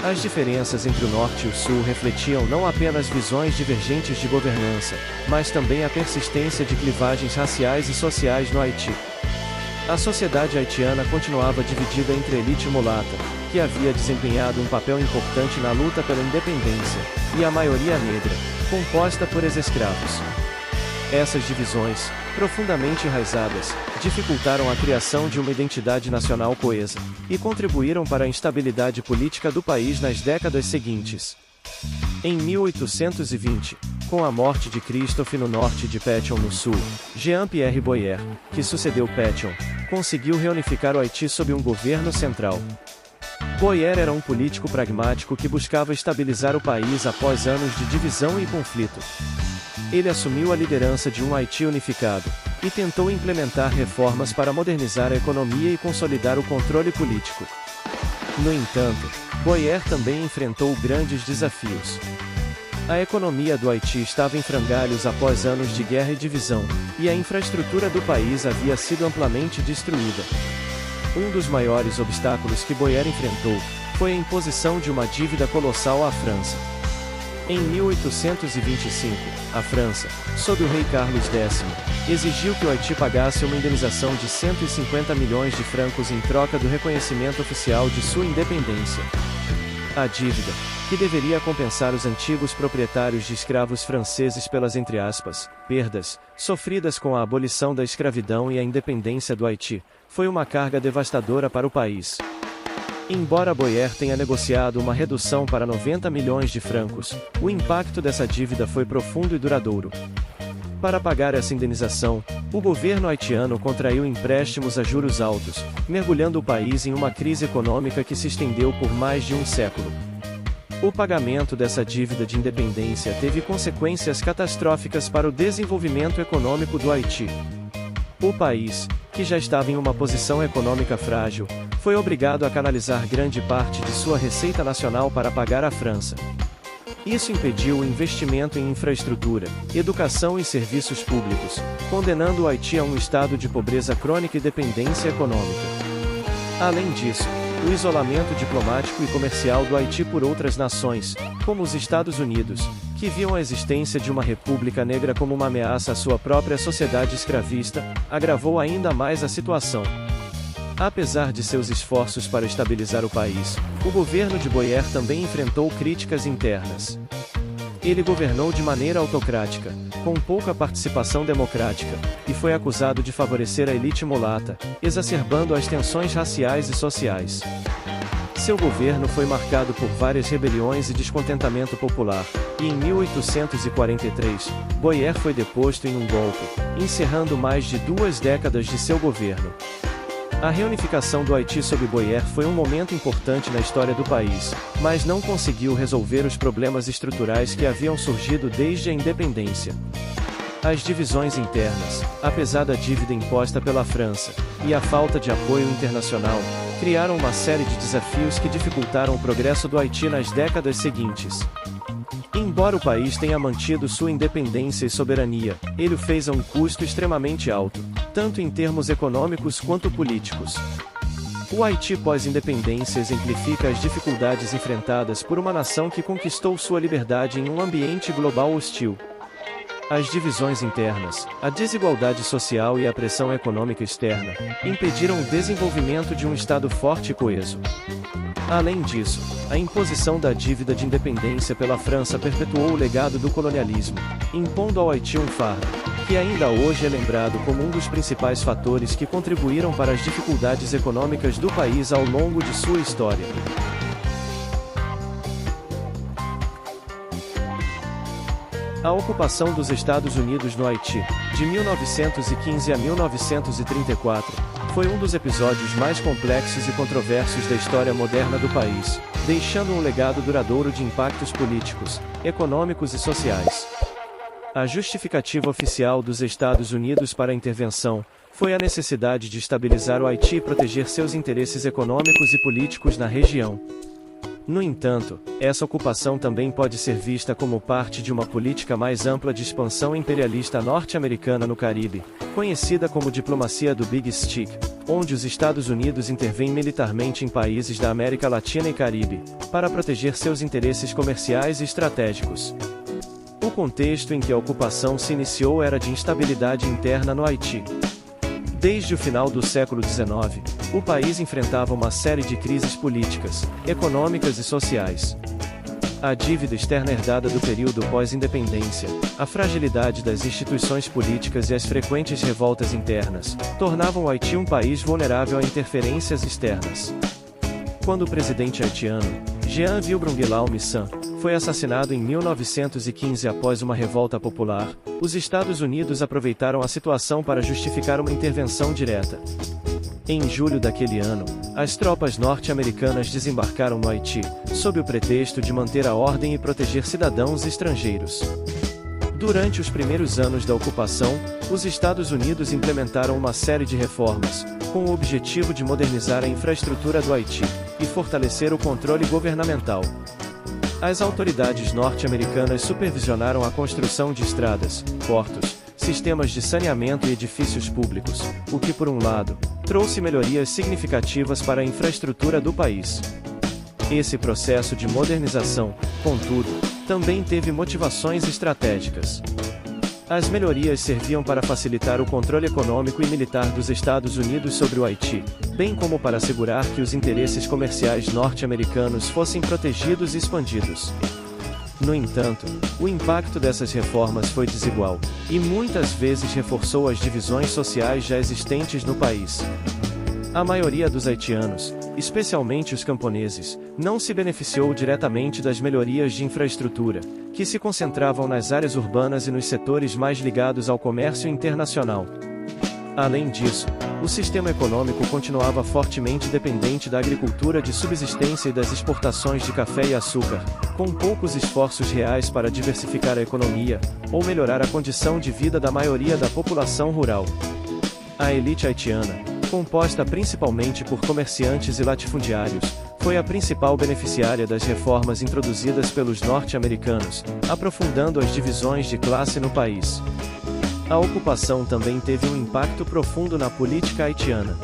Speaker 1: As diferenças entre o norte e o sul refletiam não apenas visões divergentes de governança, mas também a persistência de clivagens raciais e sociais no Haiti. A sociedade haitiana continuava dividida entre a elite mulata, que havia desempenhado um papel importante na luta pela independência, e a maioria negra, composta por ex-escravos. Essas divisões, profundamente enraizadas, dificultaram a criação de uma identidade nacional coesa, e contribuíram para a instabilidade política do país nas décadas seguintes. Em 1820, com a morte de Christophe no norte e de Pétion no sul, Jean-Pierre Boyer, que sucedeu Pétion, conseguiu reunificar o Haiti sob um governo central. Boyer era um político pragmático que buscava estabilizar o país após anos de divisão e conflito. Ele assumiu a liderança de um Haiti unificado, e tentou implementar reformas para modernizar a economia e consolidar o controle político. No entanto, Boyer também enfrentou grandes desafios. A economia do Haiti estava em frangalhos após anos de guerra e divisão, e a infraestrutura do país havia sido amplamente destruída. Um dos maiores obstáculos que Boyer enfrentou foi a imposição de uma dívida colossal à França. Em 1825, a França, sob o rei Carlos X, exigiu que o Haiti pagasse uma indenização de 150 milhões de francos em troca do reconhecimento oficial de sua independência. A dívida, que deveria compensar os antigos proprietários de escravos franceses pelas perdas sofridas com a abolição da escravidão e a independência do Haiti, foi uma carga devastadora para o país. Embora Boyer tenha negociado uma redução para 90 milhões de francos, o impacto dessa dívida foi profundo e duradouro. Para pagar essa indenização, o governo haitiano contraiu empréstimos a juros altos, mergulhando o país em uma crise econômica que se estendeu por mais de um século. O pagamento dessa dívida de independência teve consequências catastróficas para o desenvolvimento econômico do Haiti. O país, que já estava em uma posição econômica frágil, foi obrigado a canalizar grande parte de sua receita nacional para pagar a França. Isso impediu o investimento em infraestrutura, educação e serviços públicos, condenando o Haiti a um estado de pobreza crônica e dependência econômica. Além disso, o isolamento diplomático e comercial do Haiti por outras nações, como os Estados Unidos, que viam a existência de uma república negra como uma ameaça à sua própria sociedade escravista, agravou ainda mais a situação. Apesar de seus esforços para estabilizar o país, o governo de Boyer também enfrentou críticas internas. Ele governou de maneira autocrática, com pouca participação democrática, e foi acusado de favorecer a elite mulata, exacerbando as tensões raciais e sociais. Seu governo foi marcado por várias rebeliões e descontentamento popular, e em 1843, Boyer foi deposto em um golpe, encerrando mais de 2 décadas de seu governo. A reunificação do Haiti sob Boyer foi um momento importante na história do país, mas não conseguiu resolver os problemas estruturais que haviam surgido desde a independência. As divisões internas, apesar da dívida imposta pela França, e a falta de apoio internacional, criaram uma série de desafios que dificultaram o progresso do Haiti nas décadas seguintes. Embora o país tenha mantido sua independência e soberania, ele o fez a um custo extremamente alto, tanto em termos econômicos quanto políticos. O Haiti pós-independência exemplifica as dificuldades enfrentadas por uma nação que conquistou sua liberdade em um ambiente global hostil. As divisões internas, a desigualdade social e a pressão econômica externa impediram o desenvolvimento de um Estado forte e coeso. Além disso, a imposição da dívida de independência pela França perpetuou o legado do colonialismo, impondo ao Haiti um fardo, que ainda hoje é lembrado como um dos principais fatores que contribuíram para as dificuldades econômicas do país ao longo de sua história. A ocupação dos Estados Unidos no Haiti, de 1915 a 1934, foi um dos episódios mais complexos e controversos da história moderna do país, deixando um legado duradouro de impactos políticos, econômicos e sociais. A justificativa oficial dos Estados Unidos para a intervenção foi a necessidade de estabilizar o Haiti e proteger seus interesses econômicos e políticos na região. No entanto, essa ocupação também pode ser vista como parte de uma política mais ampla de expansão imperialista norte-americana no Caribe, conhecida como diplomacia do Big Stick, onde os Estados Unidos intervêm militarmente em países da América Latina e Caribe, para proteger seus interesses comerciais e estratégicos. O contexto em que a ocupação se iniciou era de instabilidade interna no Haiti. Desde o final do século XIX, o país enfrentava uma série de crises políticas, econômicas e sociais. A dívida externa herdada do período pós-independência, a fragilidade das instituições políticas e as frequentes revoltas internas, tornavam o Haiti um país vulnerável a interferências externas. Quando o presidente haitiano, Jean Vilbron-Guillaume San, foi assassinado em 1915 após uma revolta popular, os Estados Unidos aproveitaram a situação para justificar uma intervenção direta. Em julho daquele ano, as tropas norte-americanas desembarcaram no Haiti, sob o pretexto de manter a ordem e proteger cidadãos estrangeiros. Durante os primeiros anos da ocupação, os Estados Unidos implementaram uma série de reformas, com o objetivo de modernizar a infraestrutura do Haiti e fortalecer o controle governamental. As autoridades norte-americanas supervisionaram a construção de estradas, portos, sistemas de saneamento e edifícios públicos, o que, por um lado, trouxe melhorias significativas para a infraestrutura do país. Esse processo de modernização, contudo, também teve motivações estratégicas. As melhorias serviam para facilitar o controle econômico e militar dos Estados Unidos sobre o Haiti, bem como para assegurar que os interesses comerciais norte-americanos fossem protegidos e expandidos. No entanto, o impacto dessas reformas foi desigual, e muitas vezes reforçou as divisões sociais já existentes no país. A maioria dos haitianos, especialmente os camponeses, não se beneficiou diretamente das melhorias de infraestrutura, que se concentravam nas áreas urbanas e nos setores mais ligados ao comércio internacional. Além disso, o sistema econômico continuava fortemente dependente da agricultura de subsistência e das exportações de café e açúcar, com poucos esforços reais para diversificar a economia, ou melhorar a condição de vida da maioria da população rural. A elite haitiana, composta principalmente por comerciantes e latifundiários, foi a principal beneficiária das reformas introduzidas pelos norte-americanos, aprofundando as divisões de classe no país. A ocupação também teve um impacto profundo na política haitiana.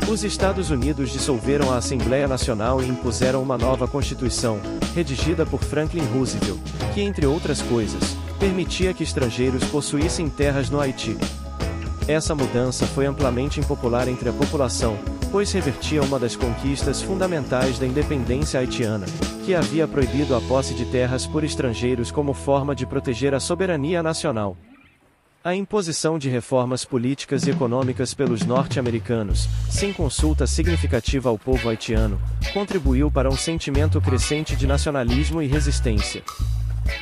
Speaker 1: Os Estados Unidos dissolveram a Assembleia Nacional e impuseram uma nova Constituição, redigida por Franklin Roosevelt, que, entre outras coisas, permitia que estrangeiros possuíssem terras no Haiti. Essa mudança foi amplamente impopular entre a população, pois revertia uma das conquistas fundamentais da independência haitiana, que havia proibido a posse de terras por estrangeiros como forma de proteger a soberania nacional. A imposição de reformas políticas e econômicas pelos norte-americanos, sem consulta significativa ao povo haitiano, contribuiu para um sentimento crescente de nacionalismo e resistência.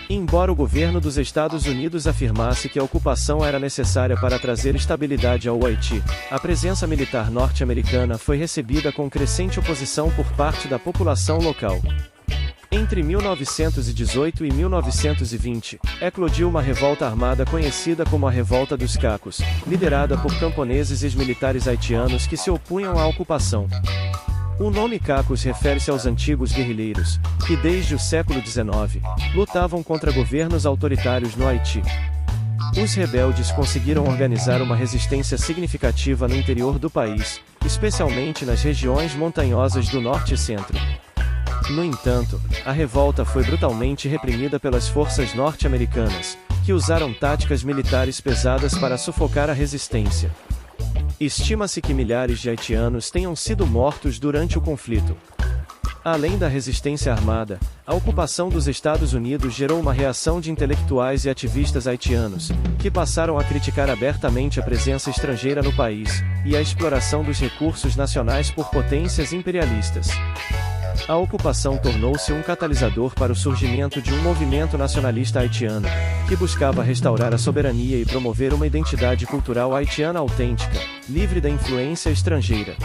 Speaker 1: Embora o governo dos Estados Unidos afirmasse que a ocupação era necessária para trazer estabilidade ao Haiti, a presença militar norte-americana foi recebida com crescente oposição por parte da população local. Entre 1918 e 1920, eclodiu uma revolta armada conhecida como a Revolta dos Cacos, liderada por camponeses e militares haitianos que se opunham à ocupação. O nome Cacos refere-se aos antigos guerrilheiros, que desde o século XIX, lutavam contra governos autoritários no Haiti. Os rebeldes conseguiram organizar uma resistência significativa no interior do país, especialmente nas regiões montanhosas do norte e centro. No entanto, a revolta foi brutalmente reprimida pelas forças norte-americanas, que usaram táticas militares pesadas para sufocar a resistência. Estima-se que milhares de haitianos tenham sido mortos durante o conflito. Além da resistência armada, a ocupação dos Estados Unidos gerou uma reação de intelectuais e ativistas haitianos, que passaram a criticar abertamente a presença estrangeira no país, e a exploração dos recursos nacionais por potências imperialistas. A ocupação tornou-se um catalisador para o surgimento de um movimento nacionalista haitiano, que buscava restaurar a soberania e promover uma identidade cultural haitiana autêntica, livre da influência estrangeira.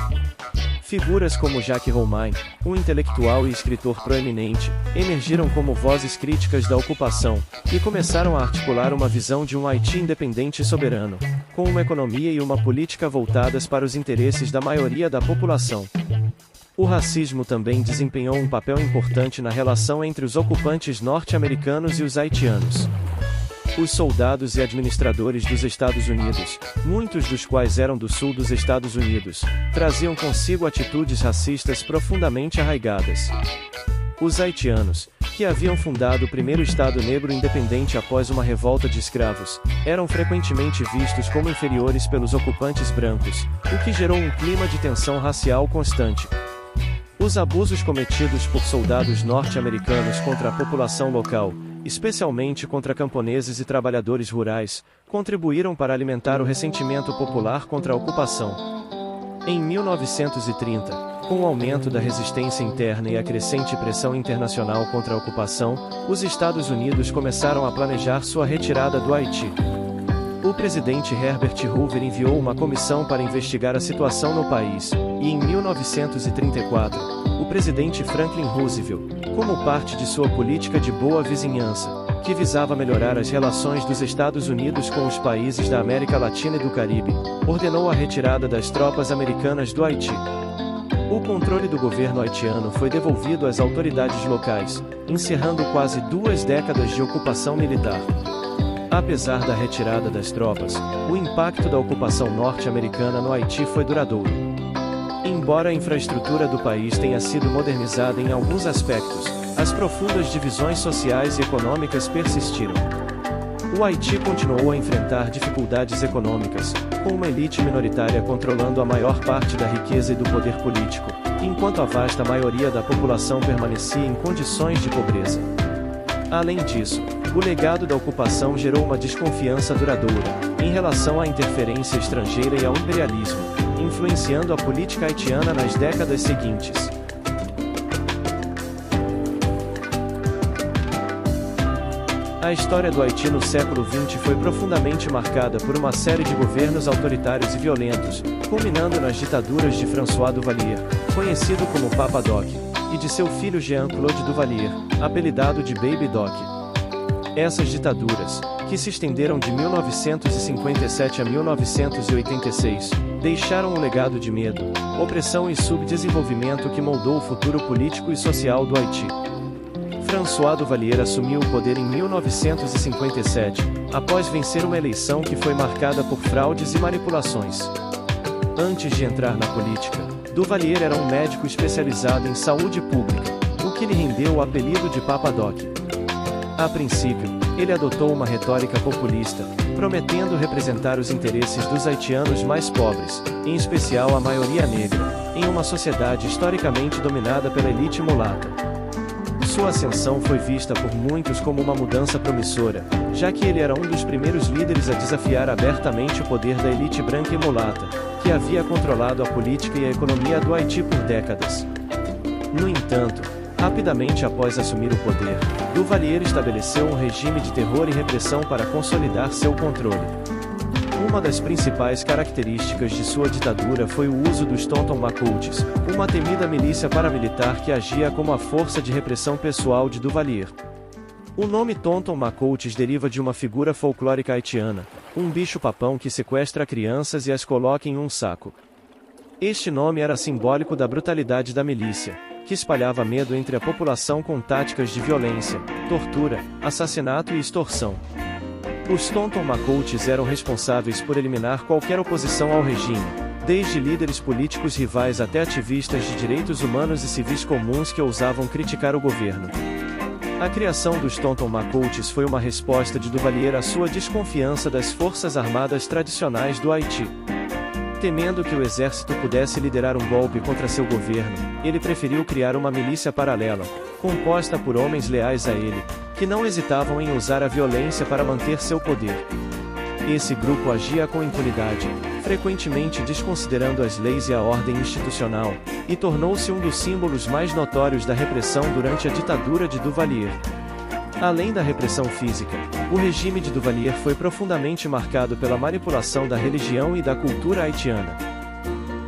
Speaker 1: Figuras como Jacques Romain, um intelectual e escritor proeminente, emergiram como vozes críticas da ocupação, e começaram a articular uma visão de um Haiti independente e soberano, com uma economia e uma política voltadas para os interesses da maioria da população. O racismo também desempenhou um papel importante na relação entre os ocupantes norte-americanos e os haitianos. Os soldados e administradores dos Estados Unidos, muitos dos quais eram do sul dos Estados Unidos, traziam consigo atitudes racistas profundamente arraigadas. Os haitianos, que haviam fundado o primeiro Estado negro independente após uma revolta de escravos, eram frequentemente vistos como inferiores pelos ocupantes brancos, o que gerou um clima de tensão racial constante. Os abusos cometidos por soldados norte-americanos contra a população local, especialmente contra camponeses e trabalhadores rurais, contribuíram para alimentar o ressentimento popular contra a ocupação. Em 1930, com o aumento da resistência interna e a crescente pressão internacional contra a ocupação, os Estados Unidos começaram a planejar sua retirada do Haiti. O presidente Herbert Hoover enviou uma comissão para investigar a situação no país, e em 1934, o presidente Franklin Roosevelt, como parte de sua política de boa vizinhança, que visava melhorar as relações dos Estados Unidos com os países da América Latina e do Caribe, ordenou a retirada das tropas americanas do Haiti. O controle do governo haitiano foi devolvido às autoridades locais, encerrando quase 2 décadas de ocupação militar. Apesar da retirada das tropas, o impacto da ocupação norte-americana no Haiti foi duradouro. Embora a infraestrutura do país tenha sido modernizada em alguns aspectos, as profundas divisões sociais e econômicas persistiram. O Haiti continuou a enfrentar dificuldades econômicas, com uma elite minoritária controlando a maior parte da riqueza e do poder político, enquanto a vasta maioria da população permanecia em condições de pobreza. Além disso, o legado da ocupação gerou uma desconfiança duradoura, em relação à interferência estrangeira e ao imperialismo, influenciando a política haitiana nas décadas seguintes. A história do Haiti no século XX foi profundamente marcada por uma série de governos autoritários e violentos, culminando nas ditaduras de François Duvalier, conhecido como Papa Doc, e de seu filho Jean-Claude Duvalier, apelidado de Baby Doc. Essas ditaduras, que se estenderam de 1957 a 1986, deixaram um legado de medo, opressão e subdesenvolvimento que moldou o futuro político e social do Haiti. François Duvalier assumiu o poder em 1957, após vencer uma eleição que foi marcada por fraudes e manipulações. Antes de entrar na política, Duvalier era um médico especializado em saúde pública, o que lhe rendeu o apelido de Papa Doc. A princípio, ele adotou uma retórica populista, prometendo representar os interesses dos haitianos mais pobres, em especial a maioria negra, em uma sociedade historicamente dominada pela elite mulata. Sua ascensão foi vista por muitos como uma mudança promissora, já que ele era um dos primeiros líderes a desafiar abertamente o poder da elite branca e mulata, que havia controlado a política e a economia do Haiti por décadas. No entanto, rapidamente após assumir o poder, Duvalier estabeleceu um regime de terror e repressão para consolidar seu controle. Uma das principais características de sua ditadura foi o uso dos Tonton Macoutes, uma temida milícia paramilitar que agia como a força de repressão pessoal de Duvalier. O nome Tonton Macoutes deriva de uma figura folclórica haitiana, um bicho-papão que sequestra crianças e as coloca em um saco. Este nome era simbólico da brutalidade da milícia, que espalhava medo entre a população com táticas de violência, tortura, assassinato e extorsão. Os Tonton Macoutes eram responsáveis por eliminar qualquer oposição ao regime, desde líderes políticos rivais até ativistas de direitos humanos e civis comuns que ousavam criticar o governo. A criação dos Tonton Macoutes foi uma resposta de Duvalier à sua desconfiança das forças armadas tradicionais do Haiti. Temendo que o exército pudesse liderar um golpe contra seu governo, ele preferiu criar uma milícia paralela, composta por homens leais a ele, que não hesitavam em usar a violência para manter seu poder. Esse grupo agia com impunidade, frequentemente desconsiderando as leis e a ordem institucional, e tornou-se um dos símbolos mais notórios da repressão durante a ditadura de Duvalier. Além da repressão física, o regime de Duvalier foi profundamente marcado pela manipulação da religião e da cultura haitiana.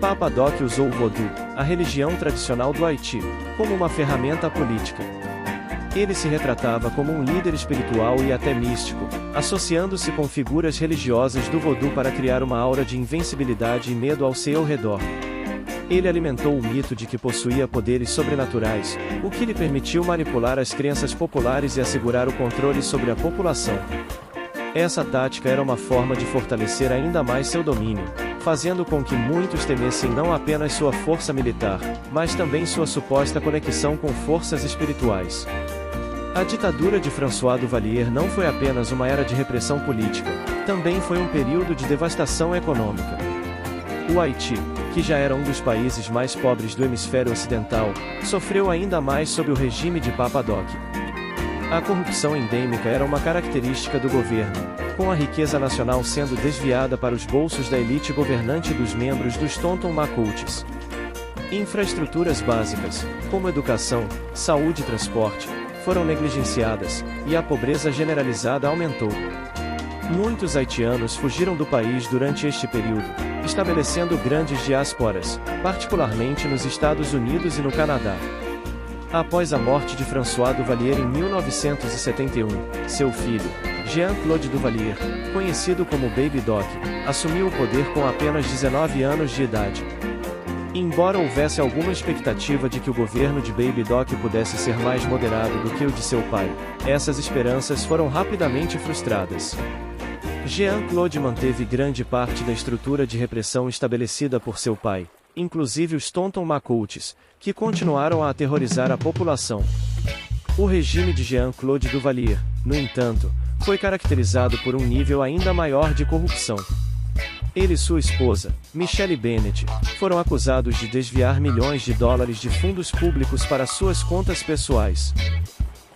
Speaker 1: Papa Doc usou o vodou, a religião tradicional do Haiti, como uma ferramenta política. Ele se retratava como um líder espiritual e até místico, associando-se com figuras religiosas do vodou para criar uma aura de invencibilidade e medo ao seu redor. Ele alimentou o mito de que possuía poderes sobrenaturais, o que lhe permitiu manipular as crenças populares e assegurar o controle sobre a população. Essa tática era uma forma de fortalecer ainda mais seu domínio, fazendo com que muitos temessem não apenas sua força militar, mas também sua suposta conexão com forças espirituais. A ditadura de François Duvalier não foi apenas uma era de repressão política, também foi um período de devastação econômica. O Haiti, que já era um dos países mais pobres do hemisfério ocidental, sofreu ainda mais sob o regime de Papa Doc. A corrupção endêmica era uma característica do governo, com a riqueza nacional sendo desviada para os bolsos da elite governante e dos membros dos Tonton Macoutes. Infraestruturas básicas, como educação, saúde e transporte, foram negligenciadas, e a pobreza generalizada aumentou. Muitos haitianos fugiram do país durante este período, estabelecendo grandes diásporas, particularmente nos Estados Unidos e no Canadá. Após a morte de François Duvalier em 1971, seu filho, Jean-Claude Duvalier, conhecido como Baby Doc, assumiu o poder com apenas 19 anos de idade. Embora houvesse alguma expectativa de que o governo de Baby Doc pudesse ser mais moderado do que o de seu pai, essas esperanças foram rapidamente frustradas. Jean-Claude manteve grande parte da estrutura de repressão estabelecida por seu pai, inclusive os Tonton Macoutes, que continuaram a aterrorizar a população. O regime de Jean-Claude Duvalier, no entanto, foi caracterizado por um nível ainda maior de corrupção. Ele e sua esposa, Michelle Bennett, foram acusados de desviar milhões de dólares de fundos públicos para suas contas pessoais.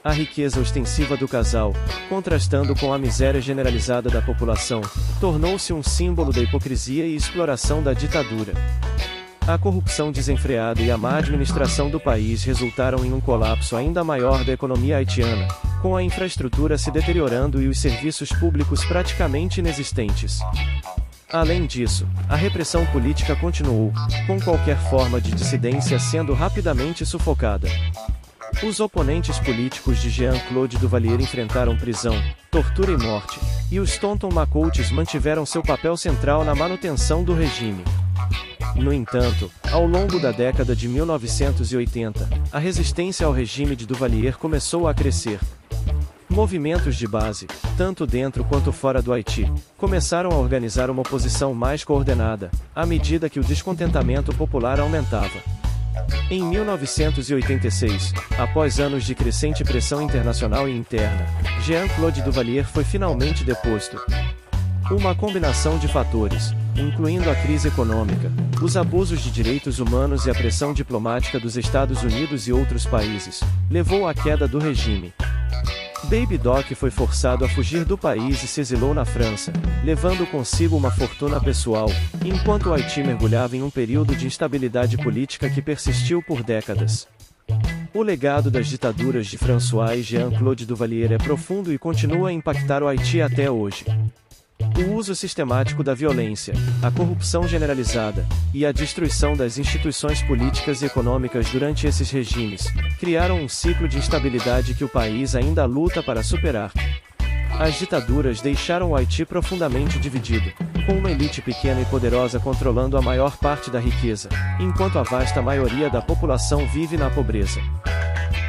Speaker 1: A riqueza ostensiva do casal, contrastando com a miséria generalizada da população, tornou-se um símbolo da hipocrisia e exploração da ditadura. A corrupção desenfreada e a má administração do país resultaram em um colapso ainda maior da economia haitiana, com a infraestrutura se deteriorando e os serviços públicos praticamente inexistentes. Além disso, a repressão política continuou, com qualquer forma de dissidência sendo rapidamente sufocada. Os oponentes políticos de Jean-Claude Duvalier enfrentaram prisão, tortura e morte, e os Tonton Macoutes mantiveram seu papel central na manutenção do regime. No entanto, ao longo da década de 1980, a resistência ao regime de Duvalier começou a crescer. Movimentos de base, tanto dentro quanto fora do Haiti, começaram a organizar uma oposição mais coordenada, à medida que o descontentamento popular aumentava. Em 1986, após anos de crescente pressão internacional e interna, Jean-Claude Duvalier foi finalmente deposto. Uma combinação de fatores, incluindo a crise econômica, os abusos de direitos humanos e a pressão diplomática dos Estados Unidos e outros países, levou à queda do regime. Baby Doc foi forçado a fugir do país e se exilou na França, levando consigo uma fortuna pessoal, enquanto o Haiti mergulhava em um período de instabilidade política que persistiu por décadas. O legado das ditaduras de François e Jean-Claude Duvalier é profundo e continua a impactar o Haiti até hoje. O uso sistemático da violência, a corrupção generalizada, e a destruição das instituições políticas e econômicas durante esses regimes, criaram um ciclo de instabilidade que o país ainda luta para superar. As ditaduras deixaram o Haiti profundamente dividido, com uma elite pequena e poderosa controlando a maior parte da riqueza, enquanto a vasta maioria da população vive na pobreza.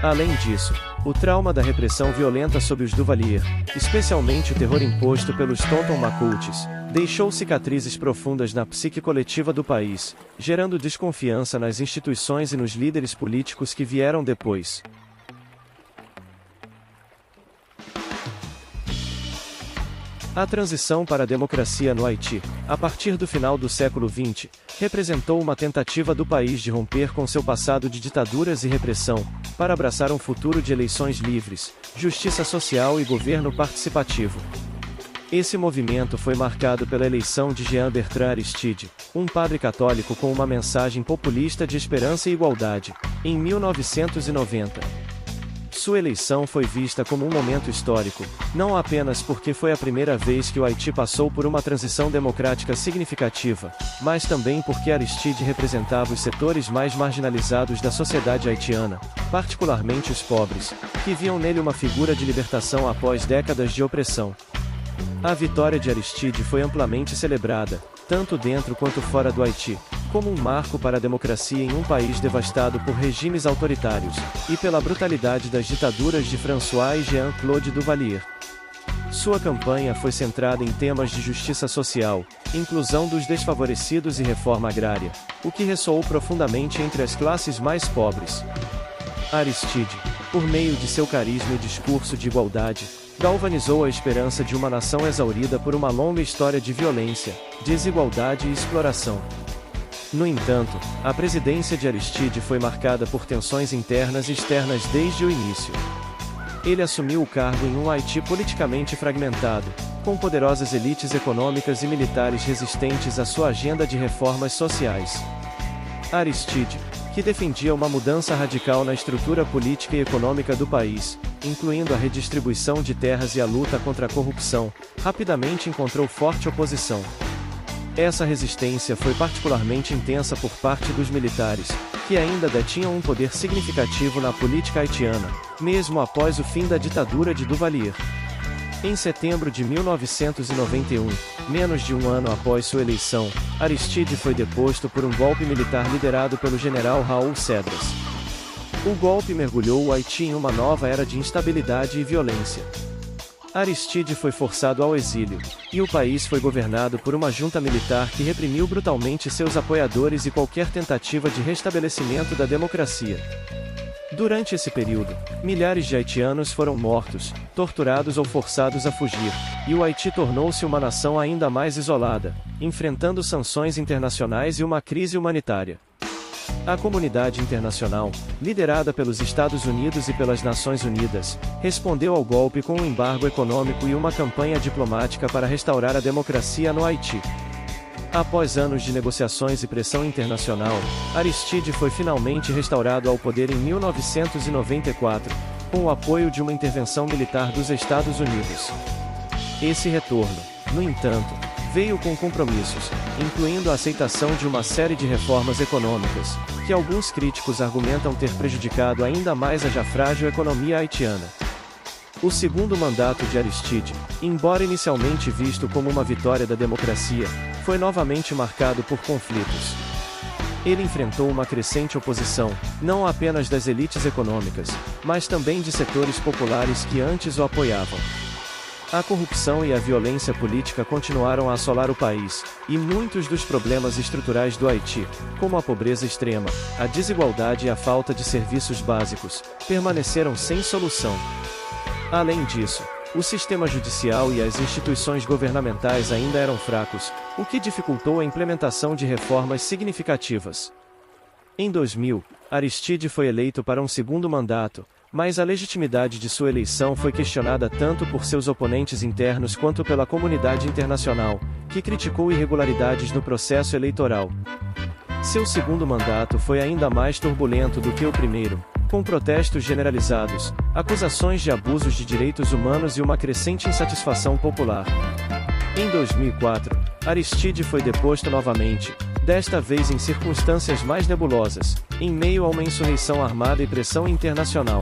Speaker 1: Além disso, o trauma da repressão violenta sob os Duvalier, especialmente o terror imposto pelos Tonton Macoutes, deixou cicatrizes profundas na psique coletiva do país, gerando desconfiança nas instituições e nos líderes políticos que vieram depois. A transição para a democracia no Haiti, a partir do final do século XX, representou uma tentativa do país de romper com seu passado de ditaduras e repressão, para abraçar um futuro de eleições livres, justiça social e governo participativo. Esse movimento foi marcado pela eleição de Jean-Bertrand Aristide, um padre católico com uma mensagem populista de esperança e igualdade, em 1990. Sua eleição foi vista como um momento histórico, não apenas porque foi a primeira vez que o Haiti passou por uma transição democrática significativa, mas também porque Aristide representava os setores mais marginalizados da sociedade haitiana, particularmente os pobres, que viam nele uma figura de libertação após décadas de opressão. A vitória de Aristide foi amplamente celebrada, tanto dentro quanto fora do Haiti, como um marco para a democracia em um país devastado por regimes autoritários, e pela brutalidade das ditaduras de François e Jean-Claude Duvalier. Sua campanha foi centrada em temas de justiça social, inclusão dos desfavorecidos e reforma agrária, o que ressoou profundamente entre as classes mais pobres. Aristide, por meio de seu carisma e discurso de igualdade, galvanizou a esperança de uma nação exaurida por uma longa história de violência, desigualdade e exploração. No entanto, a presidência de Aristide foi marcada por tensões internas e externas desde o início. Ele assumiu o cargo em um Haiti politicamente fragmentado, com poderosas elites econômicas e militares resistentes à sua agenda de reformas sociais. Aristide, que defendia uma mudança radical na estrutura política e econômica do país, incluindo a redistribuição de terras e a luta contra a corrupção, rapidamente encontrou forte oposição. Essa resistência foi particularmente intensa por parte dos militares, que ainda detinham um poder significativo na política haitiana, mesmo após o fim da ditadura de Duvalier. Em setembro de 1991, menos de um ano após sua eleição, Aristide foi deposto por um golpe militar liderado pelo general Raul Cedras. O golpe mergulhou o Haiti em uma nova era de instabilidade e violência. Aristide foi forçado ao exílio, e o país foi governado por uma junta militar que reprimiu brutalmente seus apoiadores e qualquer tentativa de restabelecimento da democracia. Durante esse período, milhares de haitianos foram mortos, torturados ou forçados a fugir, e o Haiti tornou-se uma nação ainda mais isolada, enfrentando sanções internacionais e uma crise humanitária. A comunidade internacional, liderada pelos Estados Unidos e pelas Nações Unidas, respondeu ao golpe com um embargo econômico e uma campanha diplomática para restaurar a democracia no Haiti. Após anos de negociações e pressão internacional, Aristide foi finalmente restaurado ao poder em 1994, com o apoio de uma intervenção militar dos Estados Unidos. Esse retorno, no entanto, veio com compromissos, incluindo a aceitação de uma série de reformas econômicas, que alguns críticos argumentam ter prejudicado ainda mais a já frágil economia haitiana. O segundo mandato de Aristide, embora inicialmente visto como uma vitória da democracia, foi novamente marcado por conflitos. Ele enfrentou uma crescente oposição, não apenas das elites econômicas, mas também de setores populares que antes o apoiavam. A corrupção e a violência política continuaram a assolar o país, e muitos dos problemas estruturais do Haiti, como a pobreza extrema, a desigualdade e a falta de serviços básicos, permaneceram sem solução. Além disso, o sistema judicial e as instituições governamentais ainda eram fracos, o que dificultou a implementação de reformas significativas. Em 2000, Aristide foi eleito para um segundo mandato, mas a legitimidade de sua eleição foi questionada tanto por seus oponentes internos quanto pela comunidade internacional, que criticou irregularidades no processo eleitoral. Seu segundo mandato foi ainda mais turbulento do que o primeiro, com protestos generalizados, acusações de abusos de direitos humanos e uma crescente insatisfação popular. Em 2004, Aristide foi deposto novamente, desta vez em circunstâncias mais nebulosas, em meio a uma insurreição armada e pressão internacional.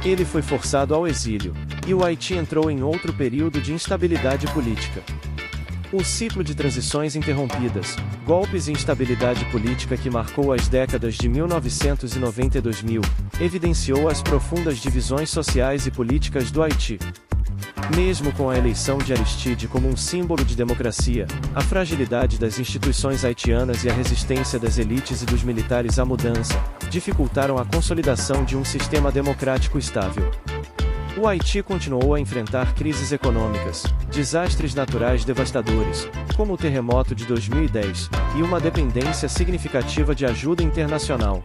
Speaker 1: Ele foi forçado ao exílio, e o Haiti entrou em outro período de instabilidade política. O ciclo de transições interrompidas, golpes e instabilidade política que marcou as décadas de 1990 e 2000, evidenciou as profundas divisões sociais e políticas do Haiti. Mesmo com a eleição de Aristide como um símbolo de democracia, a fragilidade das instituições haitianas e a resistência das elites e dos militares à mudança, dificultaram a consolidação de um sistema democrático estável. O Haiti continuou a enfrentar crises econômicas, desastres naturais devastadores, como o terremoto de 2010, e uma dependência significativa de ajuda internacional.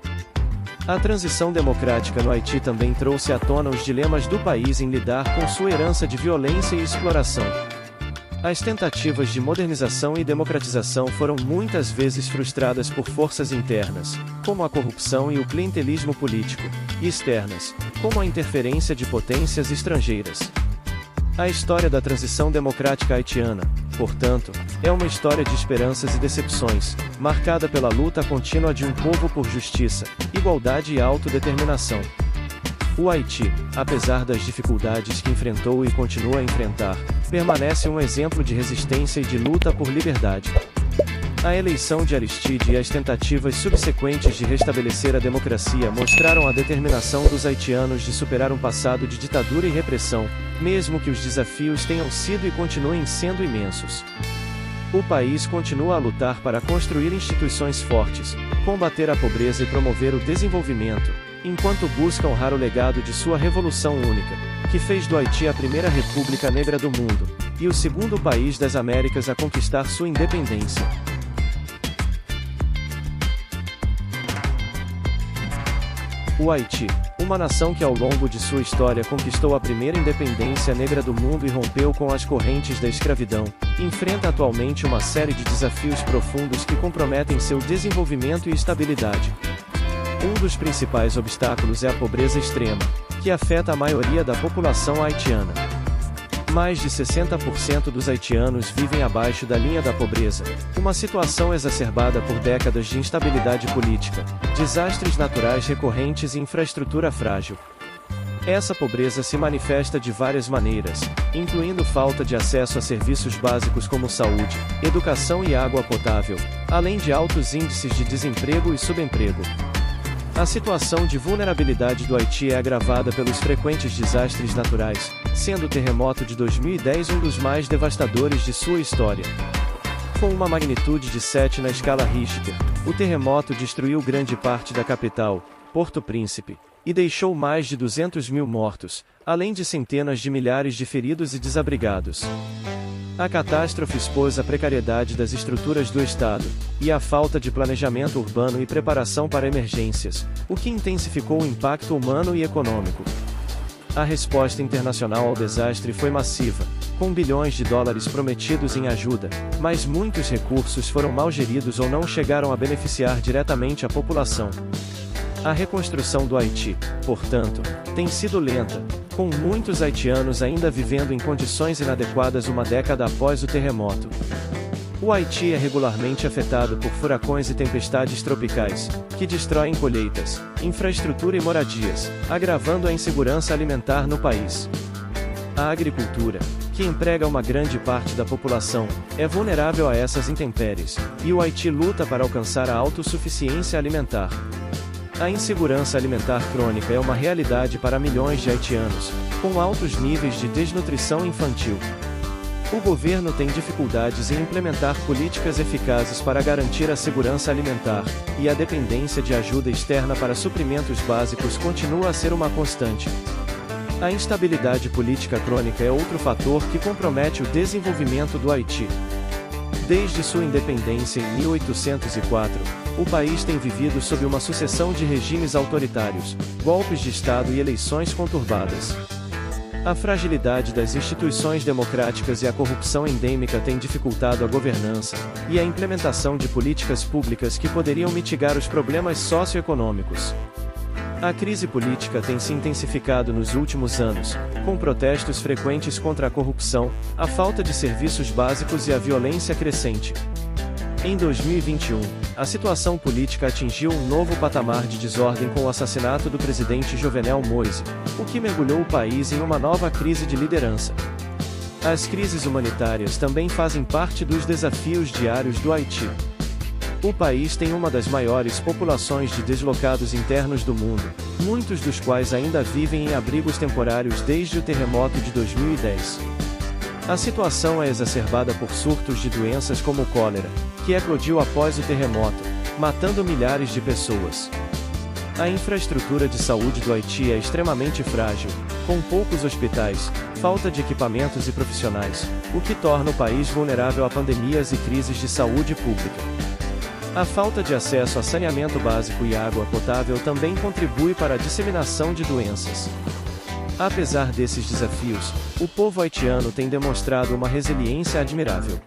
Speaker 1: A transição democrática no Haiti também trouxe à tona os dilemas do país em lidar com sua herança de violência e exploração. As tentativas de modernização e democratização foram muitas vezes frustradas por forças internas, como a corrupção e o clientelismo político, e externas, como a interferência de potências estrangeiras. A história da transição democrática haitiana, portanto, é uma história de esperanças e decepções, marcada pela luta contínua de um povo por justiça, igualdade e autodeterminação. O Haiti, apesar das dificuldades que enfrentou e continua a enfrentar, permanece um exemplo de resistência e de luta por liberdade. A eleição de Aristide e as tentativas subsequentes de restabelecer a democracia mostraram a determinação dos haitianos de superar um passado de ditadura e repressão, mesmo que os desafios tenham sido e continuem sendo imensos. O país continua a lutar para construir instituições fortes, combater a pobreza e promover o desenvolvimento, enquanto busca honrar o legado de sua Revolução Única, que fez do Haiti a primeira república negra do mundo, e o segundo país das Américas a conquistar sua independência. O Haiti, uma nação que ao longo de sua história conquistou a primeira independência negra do mundo e rompeu com as correntes da escravidão, enfrenta atualmente uma série de desafios profundos que comprometem seu desenvolvimento e estabilidade. Um dos principais obstáculos é a pobreza extrema, que afeta a maioria da população haitiana. Mais de 60% dos haitianos vivem abaixo da linha da pobreza, uma situação exacerbada por décadas de instabilidade política, desastres naturais recorrentes e infraestrutura frágil. Essa pobreza se manifesta de várias maneiras, incluindo falta de acesso a serviços básicos como saúde, educação e água potável, além de altos índices de desemprego e subemprego. A situação de vulnerabilidade do Haiti é agravada pelos frequentes desastres naturais, sendo o terremoto de 2010 um dos mais devastadores de sua história. Com uma magnitude de 7 na escala Richter, o terremoto destruiu grande parte da capital, Porto Príncipe, e deixou mais de 200 mil mortos, além de centenas de milhares de feridos e desabrigados. A catástrofe expôs a precariedade das estruturas do Estado, e a falta de planejamento urbano e preparação para emergências, o que intensificou o impacto humano e econômico. A resposta internacional ao desastre foi massiva, com bilhões de dólares prometidos em ajuda, mas muitos recursos foram mal geridos ou não chegaram a beneficiar diretamente a população. A reconstrução do Haiti, portanto, tem sido lenta, com muitos haitianos ainda vivendo em condições inadequadas uma década após o terremoto. O Haiti é regularmente afetado por furacões e tempestades tropicais, que destroem colheitas, infraestrutura e moradias, agravando a insegurança alimentar no país. A agricultura, que emprega uma grande parte da população, é vulnerável a essas intempéries, e o Haiti luta para alcançar a autossuficiência alimentar. A insegurança alimentar crônica é uma realidade para milhões de haitianos, com altos níveis de desnutrição infantil. O governo tem dificuldades em implementar políticas eficazes para garantir a segurança alimentar, e a dependência de ajuda externa para suprimentos básicos continua a ser uma constante. A instabilidade política crônica é outro fator que compromete o desenvolvimento do Haiti. Desde sua independência em 1804, o país tem vivido sob uma sucessão de regimes autoritários, golpes de Estado e eleições conturbadas. A fragilidade das instituições democráticas e a corrupção endêmica têm dificultado a governança e a implementação de políticas públicas que poderiam mitigar os problemas socioeconômicos. A crise política tem se intensificado nos últimos anos, com protestos frequentes contra a corrupção, a falta de serviços básicos e a violência crescente. Em 2021, a situação política atingiu um novo patamar de desordem com o assassinato do presidente Jovenel Moïse, o que mergulhou o país em uma nova crise de liderança. As crises humanitárias também fazem parte dos desafios diários do Haiti. O país tem uma das maiores populações de deslocados internos do mundo, muitos dos quais ainda vivem em abrigos temporários desde o terremoto de 2010. A situação é exacerbada por surtos de doenças como o cólera, que eclodiu após o terremoto, matando milhares de pessoas. A infraestrutura de saúde do Haiti é extremamente frágil, com poucos hospitais, falta de equipamentos e profissionais, o que torna o país vulnerável a pandemias e crises de saúde pública. A falta de acesso a saneamento básico e água potável também contribui para a disseminação de doenças. Apesar desses desafios, o povo haitiano tem demonstrado uma resiliência admirável.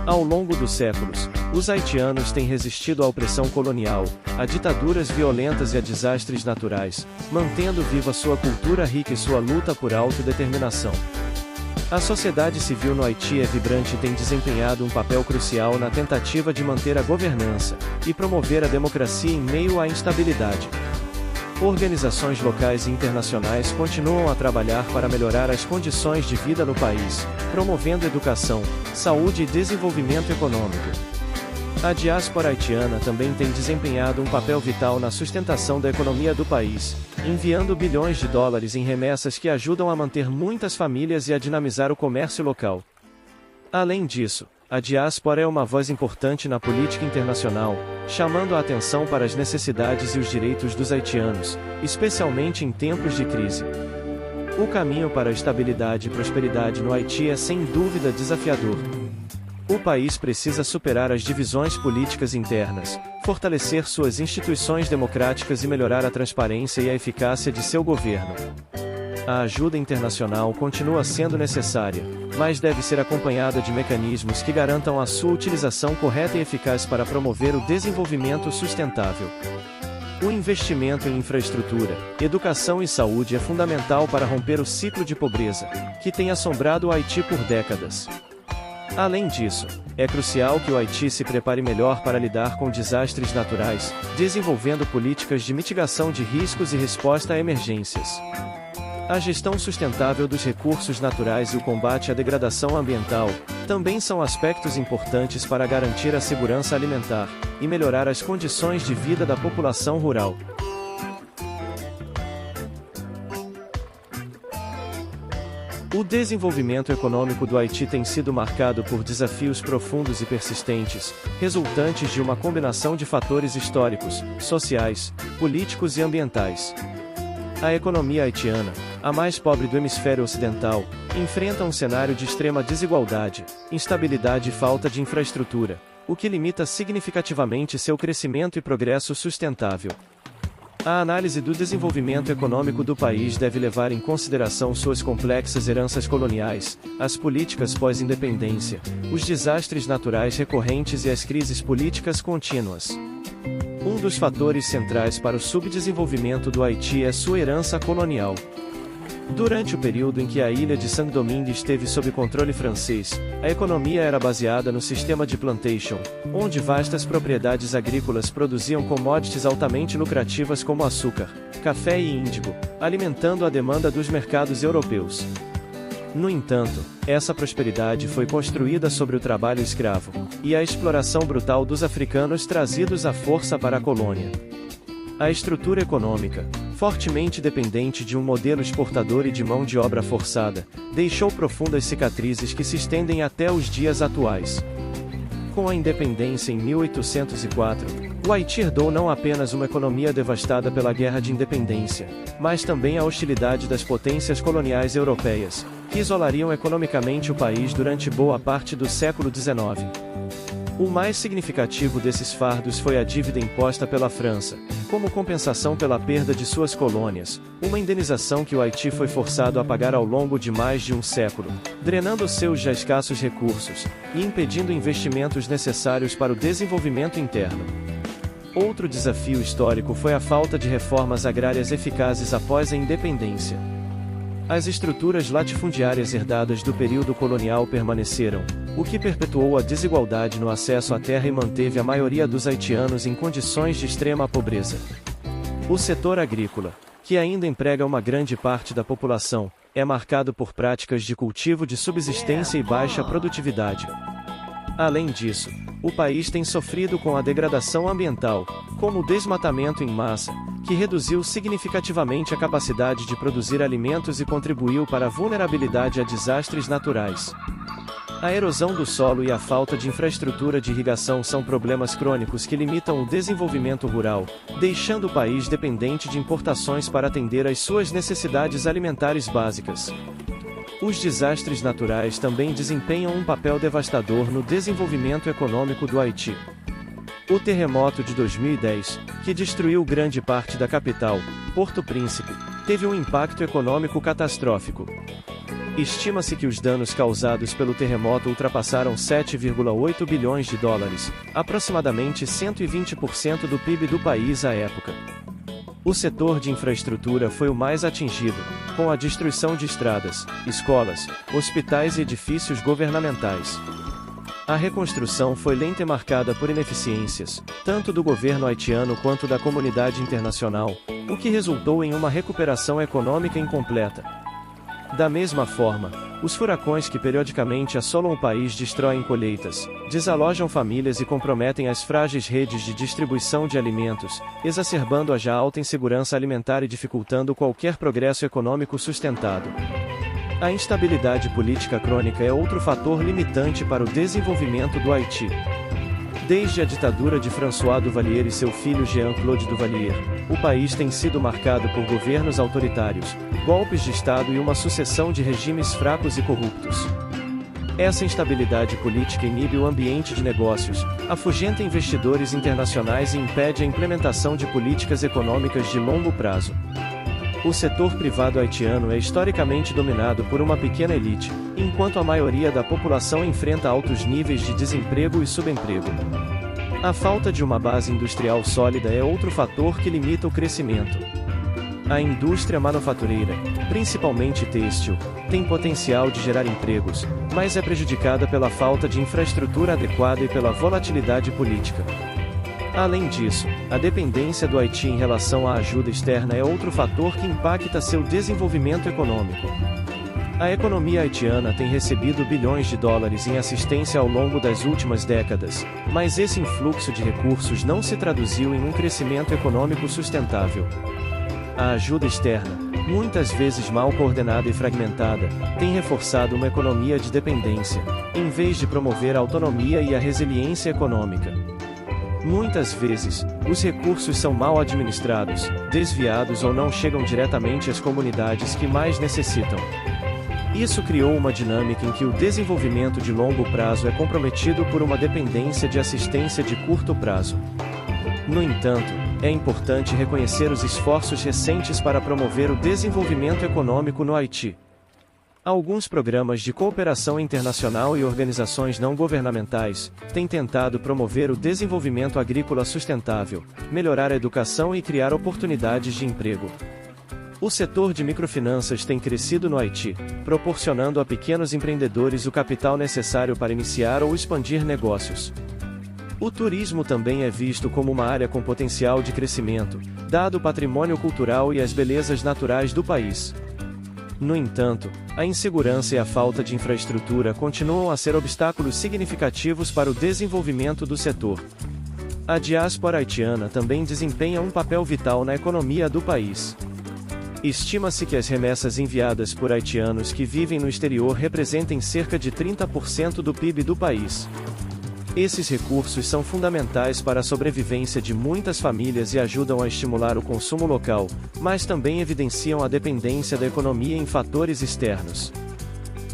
Speaker 1: Ao longo dos séculos, os haitianos têm resistido à opressão colonial, a ditaduras violentas e a desastres naturais, mantendo viva sua cultura rica e sua luta por autodeterminação. A sociedade civil no Haiti é vibrante e tem desempenhado um papel crucial na tentativa de manter a governança e promover a democracia em meio à instabilidade. Organizações locais e internacionais continuam a trabalhar para melhorar as condições de vida no país, promovendo educação, saúde e desenvolvimento econômico. A diáspora haitiana também tem desempenhado um papel vital na sustentação da economia do país, enviando bilhões de dólares em remessas que ajudam a manter muitas famílias e a dinamizar o comércio local. Além disso, a diáspora é uma voz importante na política internacional, chamando a atenção para as necessidades e os direitos dos haitianos, especialmente em tempos de crise. O caminho para a estabilidade e prosperidade no Haiti é sem dúvida desafiador. O país precisa superar as divisões políticas internas, fortalecer suas instituições democráticas e melhorar a transparência e a eficácia de seu governo. A ajuda internacional continua sendo necessária, mas deve ser acompanhada de mecanismos que garantam a sua utilização correta e eficaz para promover o desenvolvimento sustentável. O investimento em infraestrutura, educação e saúde é fundamental para romper o ciclo de pobreza, que tem assombrado o Haiti por décadas. Além disso, é crucial que o Haiti se prepare melhor para lidar com desastres naturais, desenvolvendo políticas de mitigação de riscos e resposta a emergências. A gestão sustentável dos recursos naturais e o combate à degradação ambiental também são aspectos importantes para garantir a segurança alimentar e melhorar as condições de vida da população rural. O desenvolvimento econômico do Haiti tem sido marcado por desafios profundos e persistentes, resultantes de uma combinação de fatores históricos, sociais, políticos e ambientais. A economia haitiana, a mais pobre do hemisfério ocidental, enfrenta um cenário de extrema desigualdade, instabilidade e falta de infraestrutura, o que limita significativamente seu crescimento e progresso sustentável. A análise do desenvolvimento econômico do país deve levar em consideração suas complexas heranças coloniais, as políticas pós-independência, os desastres naturais recorrentes e as crises políticas contínuas. Um dos fatores centrais para o subdesenvolvimento do Haiti é sua herança colonial. Durante o período em que a ilha de Saint-Domingue esteve sob controle francês, a economia era baseada no sistema de plantation, onde vastas propriedades agrícolas produziam commodities altamente lucrativas como açúcar, café e índigo, alimentando a demanda dos mercados europeus. No entanto, essa prosperidade foi construída sobre o trabalho escravo e a exploração brutal dos africanos trazidos à força para a colônia. A estrutura econômica, fortemente dependente de um modelo exportador e de mão de obra forçada, deixou profundas cicatrizes que se estendem até os dias atuais. Com a independência em 1804, o Haiti herdou não apenas uma economia devastada pela Guerra de Independência, mas também a hostilidade das potências coloniais europeias, que isolariam economicamente o país durante boa parte do século XIX. O mais significativo desses fardos foi a dívida imposta pela França, como compensação pela perda de suas colônias, uma indenização que o Haiti foi forçado a pagar ao longo de mais de um século, drenando seus já escassos recursos e impedindo investimentos necessários para o desenvolvimento interno. Outro desafio histórico foi a falta de reformas agrárias eficazes após a independência. As estruturas latifundiárias herdadas do período colonial permaneceram, o que perpetuou a desigualdade no acesso à terra e manteve a maioria dos haitianos em condições de extrema pobreza. O setor agrícola, que ainda emprega uma grande parte da população, é marcado por práticas de cultivo de subsistência e baixa produtividade. Além disso, o país tem sofrido com a degradação ambiental, como o desmatamento em massa, que reduziu significativamente a capacidade de produzir alimentos e contribuiu para a vulnerabilidade a desastres naturais. A erosão do solo e a falta de infraestrutura de irrigação são problemas crônicos que limitam o desenvolvimento rural, deixando o país dependente de importações para atender às suas necessidades alimentares básicas. Os desastres naturais também desempenham um papel devastador no desenvolvimento econômico do Haiti. O terremoto de 2010, que destruiu grande parte da capital, Porto Príncipe, teve um impacto econômico catastrófico. Estima-se que os danos causados pelo terremoto ultrapassaram 7,8 bilhões de dólares, aproximadamente 120% do PIB do país à época. O setor de infraestrutura foi o mais atingido, com a destruição de estradas, escolas, hospitais e edifícios governamentais. A reconstrução foi lenta e marcada por ineficiências, tanto do governo haitiano quanto da comunidade internacional, o que resultou em uma recuperação econômica incompleta. Da mesma forma, os furacões que periodicamente assolam o país destroem colheitas, desalojam famílias e comprometem as frágeis redes de distribuição de alimentos, exacerbando a já alta insegurança alimentar e dificultando qualquer progresso econômico sustentado. A instabilidade política crônica é outro fator limitante para o desenvolvimento do Haiti. Desde a ditadura de François Duvalier e seu filho Jean-Claude Duvalier, o país tem sido marcado por governos autoritários, golpes de Estado e uma sucessão de regimes fracos e corruptos. Essa instabilidade política inibe o ambiente de negócios, afugenta investidores internacionais e impede a implementação de políticas econômicas de longo prazo. O setor privado haitiano é historicamente dominado por uma pequena elite, enquanto a maioria da população enfrenta altos níveis de desemprego e subemprego. A falta de uma base industrial sólida é outro fator que limita o crescimento. A indústria manufatureira, principalmente têxtil, tem potencial de gerar empregos, mas é prejudicada pela falta de infraestrutura adequada e pela volatilidade política. Além disso, a dependência do Haiti em relação à ajuda externa é outro fator que impacta seu desenvolvimento econômico. A economia haitiana tem recebido bilhões de dólares em assistência ao longo das últimas décadas, mas esse influxo de recursos não se traduziu em um crescimento econômico sustentável. A ajuda externa, muitas vezes mal coordenada e fragmentada, tem reforçado uma economia de dependência, em vez de promover a autonomia e a resiliência econômica. Muitas vezes, os recursos são mal administrados, desviados ou não chegam diretamente às comunidades que mais necessitam. Isso criou uma dinâmica em que o desenvolvimento de longo prazo é comprometido por uma dependência de assistência de curto prazo. No entanto, é importante reconhecer os esforços recentes para promover o desenvolvimento econômico no Haiti. Alguns programas de cooperação internacional e organizações não governamentais têm tentado promover o desenvolvimento agrícola sustentável, melhorar a educação e criar oportunidades de emprego. O setor de microfinanças tem crescido no Haiti, proporcionando a pequenos empreendedores o capital necessário para iniciar ou expandir negócios. O turismo também é visto como uma área com potencial de crescimento, dado o patrimônio cultural e as belezas naturais do país. No entanto, a insegurança e a falta de infraestrutura continuam a ser obstáculos significativos para o desenvolvimento do setor. A diáspora haitiana também desempenha um papel vital na economia do país. Estima-se que as remessas enviadas por haitianos que vivem no exterior representem cerca de 30% do PIB do país. Esses recursos são fundamentais para a sobrevivência de muitas famílias e ajudam a estimular o consumo local, mas também evidenciam a dependência da economia em fatores externos.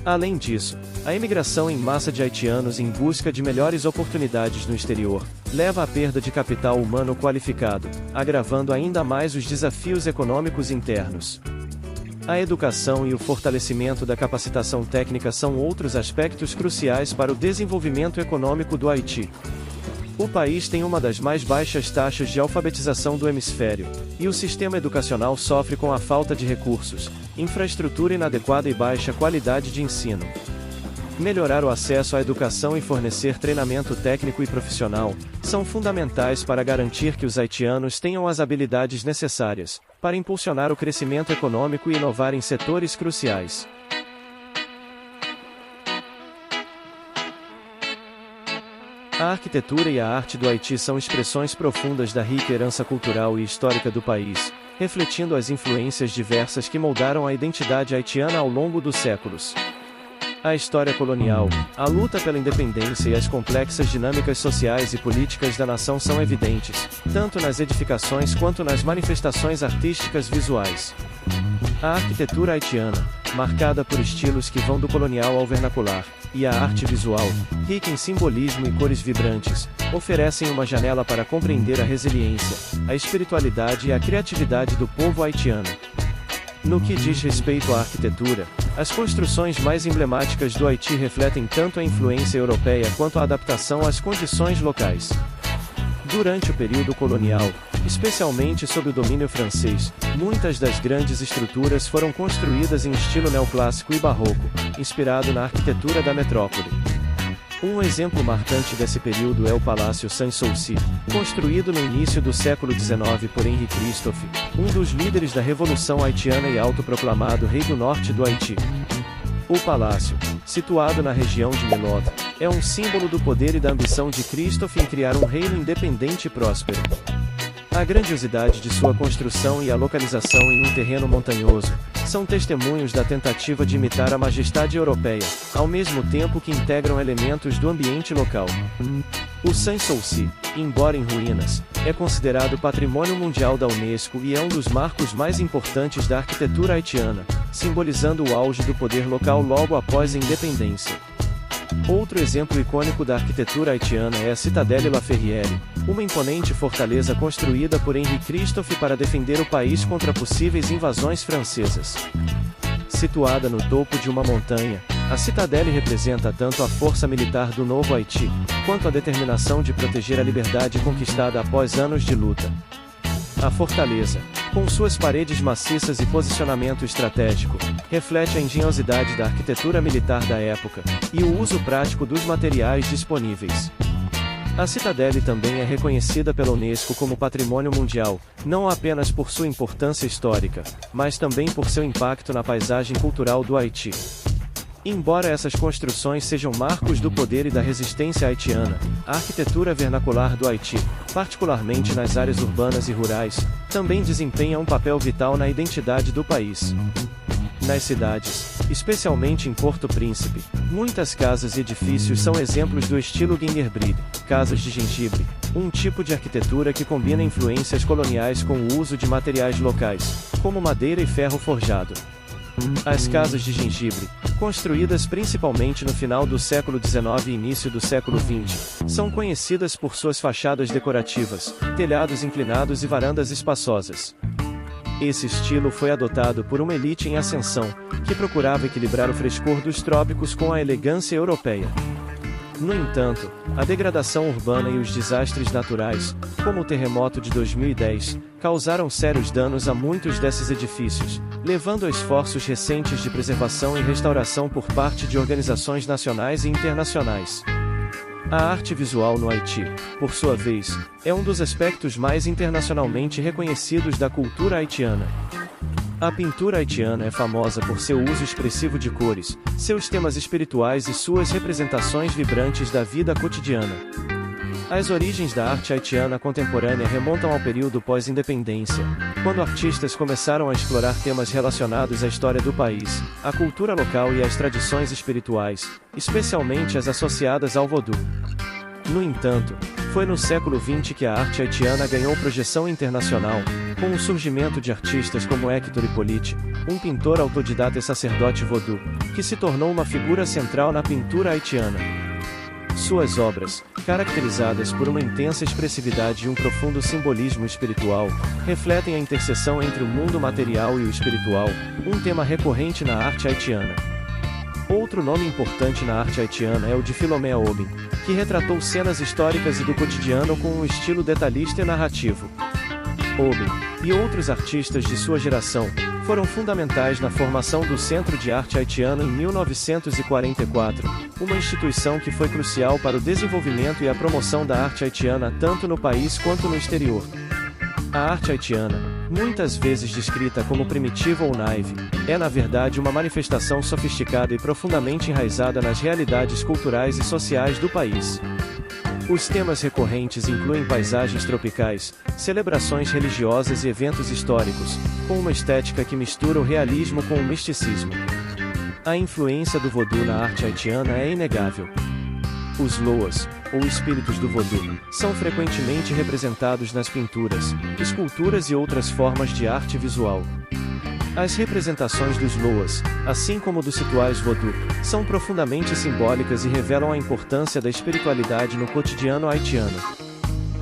Speaker 1: Além disso, a imigração em massa de haitianos em busca de melhores oportunidades no exterior leva à perda de capital humano qualificado, agravando ainda mais os desafios econômicos internos. A educação e o fortalecimento da capacitação técnica são outros aspectos cruciais para o desenvolvimento econômico do Haiti. O país tem uma das mais baixas taxas de alfabetização do hemisfério, e o sistema educacional sofre com a falta de recursos, infraestrutura inadequada e baixa qualidade de ensino. Melhorar o acesso à educação e fornecer treinamento técnico e profissional são fundamentais para garantir que os haitianos tenham as habilidades necessárias para impulsionar o crescimento econômico e inovar em setores cruciais. A arquitetura e a arte do Haiti são expressões profundas da rica herança cultural e histórica do país, refletindo as influências diversas que moldaram a identidade haitiana ao longo dos séculos. A história colonial, a luta pela independência e as complexas dinâmicas sociais e políticas da nação são evidentes, tanto nas edificações quanto nas manifestações artísticas visuais. A arquitetura haitiana, marcada por estilos que vão do colonial ao vernacular, e a arte visual, rica em simbolismo e cores vibrantes, oferecem uma janela para compreender a resiliência, a espiritualidade e a criatividade do povo haitiano. No que diz respeito à arquitetura, as construções mais emblemáticas do Haiti refletem tanto a influência europeia quanto a adaptação às condições locais. Durante o período colonial, especialmente sob o domínio francês, muitas das grandes estruturas foram construídas em estilo neoclássico e barroco, inspirado na arquitetura da metrópole. Um exemplo marcante desse período é o Palácio Sanssouci, construído no início do século XIX por Henri Christophe, um dos líderes da Revolução Haitiana e autoproclamado Rei do Norte do Haiti. O palácio, situado na região de Milot, é um símbolo do poder e da ambição de Christophe em criar um reino independente e próspero. A grandiosidade de sua construção e a localização em um terreno montanhoso são testemunhos da tentativa de imitar a majestade europeia, ao mesmo tempo que integram elementos do ambiente local. O Sanssouci, embora em ruínas, é considerado Patrimônio Mundial da Unesco e é um dos marcos mais importantes da arquitetura haitiana, simbolizando o auge do poder local logo após a independência. Outro exemplo icônico da arquitetura haitiana é a Citadelle La Ferrière, uma imponente fortaleza construída por Henri Christophe para defender o país contra possíveis invasões francesas. Situada no topo de uma montanha, a Citadelle representa tanto a força militar do novo Haiti, quanto a determinação de proteger a liberdade conquistada após anos de luta. A fortaleza, com suas paredes maciças e posicionamento estratégico, reflete a engenhosidade da arquitetura militar da época, e o uso prático dos materiais disponíveis. A Citadelle também é reconhecida pela Unesco como Patrimônio Mundial, não apenas por sua importância histórica, mas também por seu impacto na paisagem cultural do Haiti. Embora essas construções sejam marcos do poder e da resistência haitiana, a arquitetura vernacular do Haiti, particularmente nas áreas urbanas e rurais, também desempenha um papel vital na identidade do país. Nas cidades, especialmente em Porto Príncipe, muitas casas e edifícios são exemplos do estilo Gingerbread, casas de gengibre, um tipo de arquitetura que combina influências coloniais com o uso de materiais locais, como madeira e ferro forjado. As casas de gengibre, construídas principalmente no final do século XIX e início do século XX, são conhecidas por suas fachadas decorativas, telhados inclinados e varandas espaçosas. Esse estilo foi adotado por uma elite em ascensão, que procurava equilibrar o frescor dos trópicos com a elegância europeia. No entanto, a degradação urbana e os desastres naturais, como o terremoto de 2010, causaram sérios danos a muitos desses edifícios, levando a esforços recentes de preservação e restauração por parte de organizações nacionais e internacionais. A arte visual no Haiti, por sua vez, é um dos aspectos mais internacionalmente reconhecidos da cultura haitiana. A pintura haitiana é famosa por seu uso expressivo de cores, seus temas espirituais e suas representações vibrantes da vida cotidiana. As origens da arte haitiana contemporânea remontam ao período pós-independência, quando artistas começaram a explorar temas relacionados à história do país, à cultura local e às tradições espirituais, especialmente as associadas ao vodou. No entanto, foi no século XX que a arte haitiana ganhou projeção internacional, com o surgimento de artistas como Hector Hippolyte, um pintor autodidata e sacerdote vodou, que se tornou uma figura central na pintura haitiana. Suas obras, caracterizadas por uma intensa expressividade e um profundo simbolismo espiritual, refletem a interseção entre o mundo material e o espiritual, um tema recorrente na arte haitiana. Outro nome importante na arte haitiana é o de Philomé Aubin, que retratou cenas históricas e do cotidiano com um estilo detalhista e narrativo. Aubin, e outros artistas de sua geração, foram fundamentais na formação do Centro de Arte Haitiano em 1944, uma instituição que foi crucial para o desenvolvimento e a promoção da arte haitiana tanto no país quanto no exterior. A arte haitiana, muitas vezes descrita como primitiva ou naive, é na verdade uma manifestação sofisticada e profundamente enraizada nas realidades culturais e sociais do país. Os temas recorrentes incluem paisagens tropicais, celebrações religiosas e eventos históricos, com uma estética que mistura o realismo com o misticismo. A influência do vodou na arte haitiana é inegável. Os loas, ou espíritos do vodou, são frequentemente representados nas pinturas, esculturas e outras formas de arte visual. As representações dos loas, assim como dos rituais vodou, são profundamente simbólicas e revelam a importância da espiritualidade no cotidiano haitiano.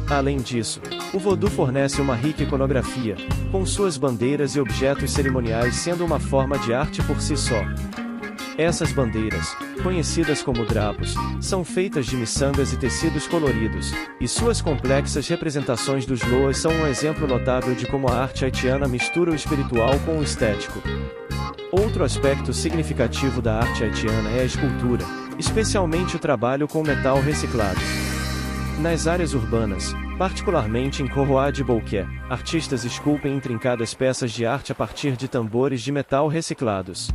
Speaker 1: Além disso, o vodú fornece uma rica iconografia, com suas bandeiras e objetos cerimoniais sendo uma forma de arte por si só. Essas bandeiras, conhecidas como drapos, são feitas de miçangas e tecidos coloridos, e suas complexas representações dos loas são um exemplo notável de como a arte haitiana mistura o espiritual com o estético. Outro aspecto significativo da arte haitiana é a escultura, especialmente o trabalho com metal reciclado. Nas áreas urbanas, particularmente em Coroa de Bouquet, artistas esculpem intrincadas peças de arte a partir de tambores de metal reciclados.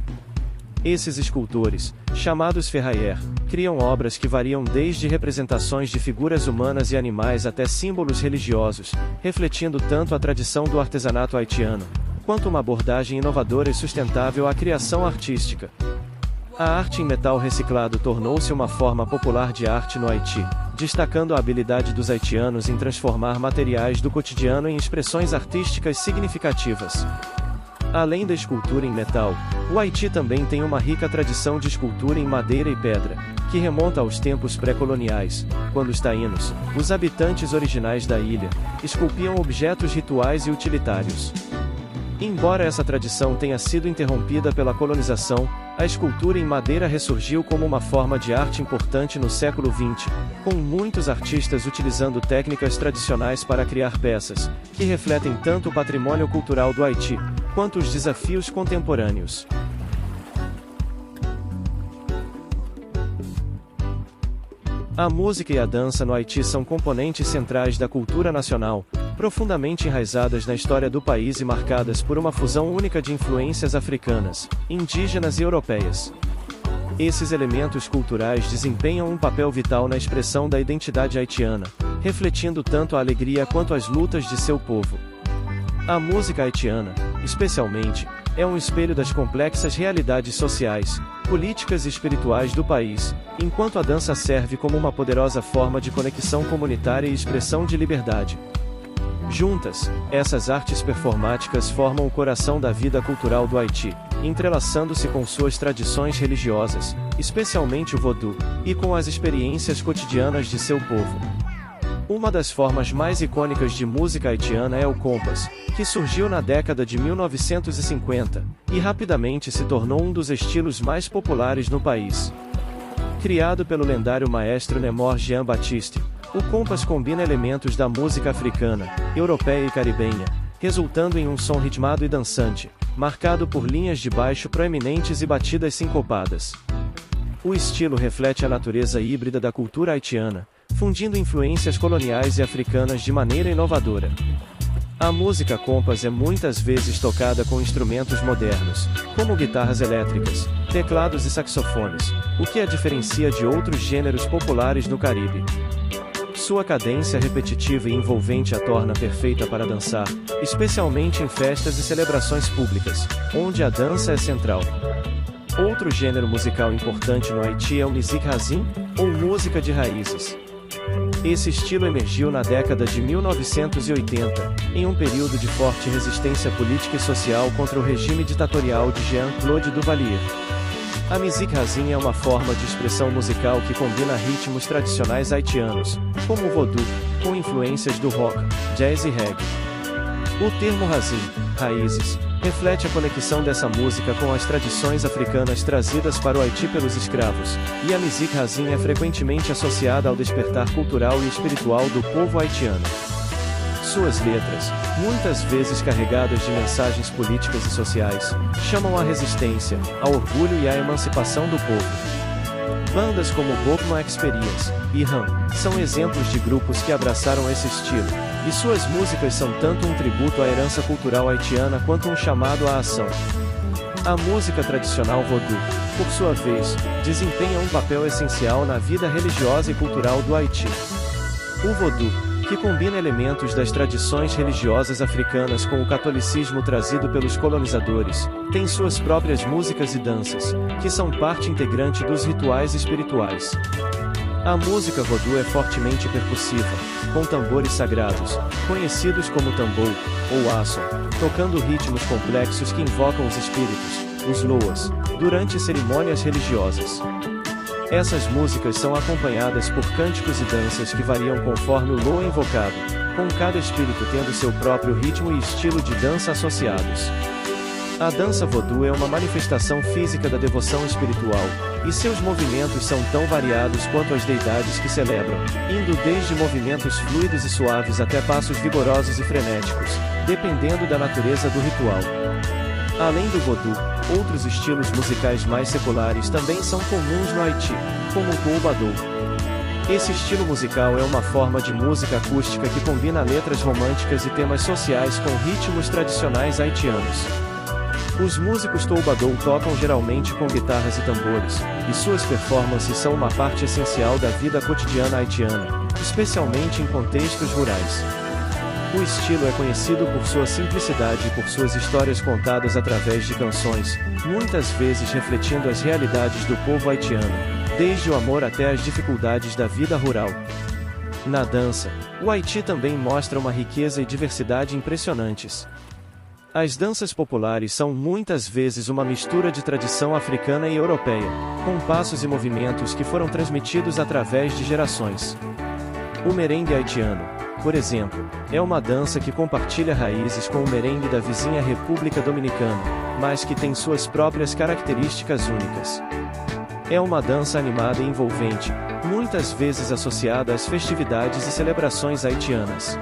Speaker 1: Esses escultores, chamados ferrailleurs, criam obras que variam desde representações de figuras humanas e animais até símbolos religiosos, refletindo tanto a tradição do artesanato haitiano, quanto uma abordagem inovadora e sustentável à criação artística. A arte em metal reciclado tornou-se uma forma popular de arte no Haiti, destacando a habilidade dos haitianos em transformar materiais do cotidiano em expressões artísticas significativas. Além da escultura em metal, o Haiti também tem uma rica tradição de escultura em madeira e pedra, que remonta aos tempos pré-coloniais, quando os taínos, os habitantes originais da ilha, esculpiam objetos rituais e utilitários. Embora essa tradição tenha sido interrompida pela colonização, a escultura em madeira ressurgiu como uma forma de arte importante no século XX, com muitos artistas utilizando técnicas tradicionais para criar peças, que refletem tanto o patrimônio cultural do Haiti, quanto os desafios contemporâneos. A música e a dança no Haiti são componentes centrais da cultura nacional, profundamente enraizadas na história do país e marcadas por uma fusão única de influências africanas, indígenas e europeias. Esses elementos culturais desempenham um papel vital na expressão da identidade haitiana, refletindo tanto a alegria quanto as lutas de seu povo. A música haitiana, especialmente, é um espelho das complexas realidades sociais, políticas e espirituais do país, enquanto a dança serve como uma poderosa forma de conexão comunitária e expressão de liberdade. Juntas, essas artes performáticas formam o coração da vida cultural do Haiti, entrelaçando-se com suas tradições religiosas, especialmente o vodú, e com as experiências cotidianas de seu povo. Uma das formas mais icônicas de música haitiana é o compas, que surgiu na década de 1950, e rapidamente se tornou um dos estilos mais populares no país. Criado pelo lendário maestro Nemor Jean-Baptiste, o compas combina elementos da música africana, europeia e caribenha, resultando em um som ritmado e dançante, marcado por linhas de baixo proeminentes e batidas sincopadas. O estilo reflete a natureza híbrida da cultura haitiana, fundindo influências coloniais e africanas de maneira inovadora. A música compas é muitas vezes tocada com instrumentos modernos, como guitarras elétricas, teclados e saxofones, o que a diferencia de outros gêneros populares no Caribe. Sua cadência repetitiva e envolvente a torna perfeita para dançar, especialmente em festas e celebrações públicas, onde a dança é central. Outro gênero musical importante no Haiti é o musique racine, ou música de raízes. Esse estilo emergiu na década de 1980, em um período de forte resistência política e social contra o regime ditatorial de Jean-Claude Duvalier. A musique racine é uma forma de expressão musical que combina ritmos tradicionais haitianos, como o vodú, com influências do rock, jazz e reggae. O termo racine, raízes, reflete a conexão dessa música com as tradições africanas trazidas para o Haiti pelos escravos, e a musique racine é frequentemente associada ao despertar cultural e espiritual do povo haitiano. Suas letras, muitas vezes carregadas de mensagens políticas e sociais, chamam à resistência, ao orgulho e à emancipação do povo. Bandas como Bokman Experience e RAM são exemplos de grupos que abraçaram esse estilo, e suas músicas são tanto um tributo à herança cultural haitiana quanto um chamado à ação. A música tradicional vodú, por sua vez, desempenha um papel essencial na vida religiosa e cultural do Haiti. O vodú, que combina elementos das tradições religiosas africanas com o catolicismo trazido pelos colonizadores, tem suas próprias músicas e danças, que são parte integrante dos rituais espirituais. A música vodú é fortemente percussiva, com tambores sagrados, conhecidos como tambor, ou asson, tocando ritmos complexos que invocam os espíritos, os loas, durante cerimônias religiosas. Essas músicas são acompanhadas por cânticos e danças que variam conforme o Loa invocado, com cada espírito tendo seu próprio ritmo e estilo de dança associados. A dança vodú é uma manifestação física da devoção espiritual, e seus movimentos são tão variados quanto as deidades que celebram, indo desde movimentos fluidos e suaves até passos vigorosos e frenéticos, dependendo da natureza do ritual. Além do vodú, outros estilos musicais mais seculares também são comuns no Haiti, como o toubadou. Esse estilo musical é uma forma de música acústica que combina letras românticas e temas sociais com ritmos tradicionais haitianos. Os músicos toubadou tocam geralmente com guitarras e tambores, e suas performances são uma parte essencial da vida cotidiana haitiana, especialmente em contextos rurais. O estilo é conhecido por sua simplicidade e por suas histórias contadas através de canções, muitas vezes refletindo as realidades do povo haitiano, desde o amor até as dificuldades da vida rural. Na dança, o Haiti também mostra uma riqueza e diversidade impressionantes. As danças populares são muitas vezes uma mistura de tradição africana e europeia, com passos e movimentos que foram transmitidos através de gerações. O merengue haitiano, por exemplo, é uma dança que compartilha raízes com o merengue da vizinha República Dominicana, mas que tem suas próprias características únicas. É uma dança animada e envolvente, muitas vezes associada às festividades e celebrações haitianas.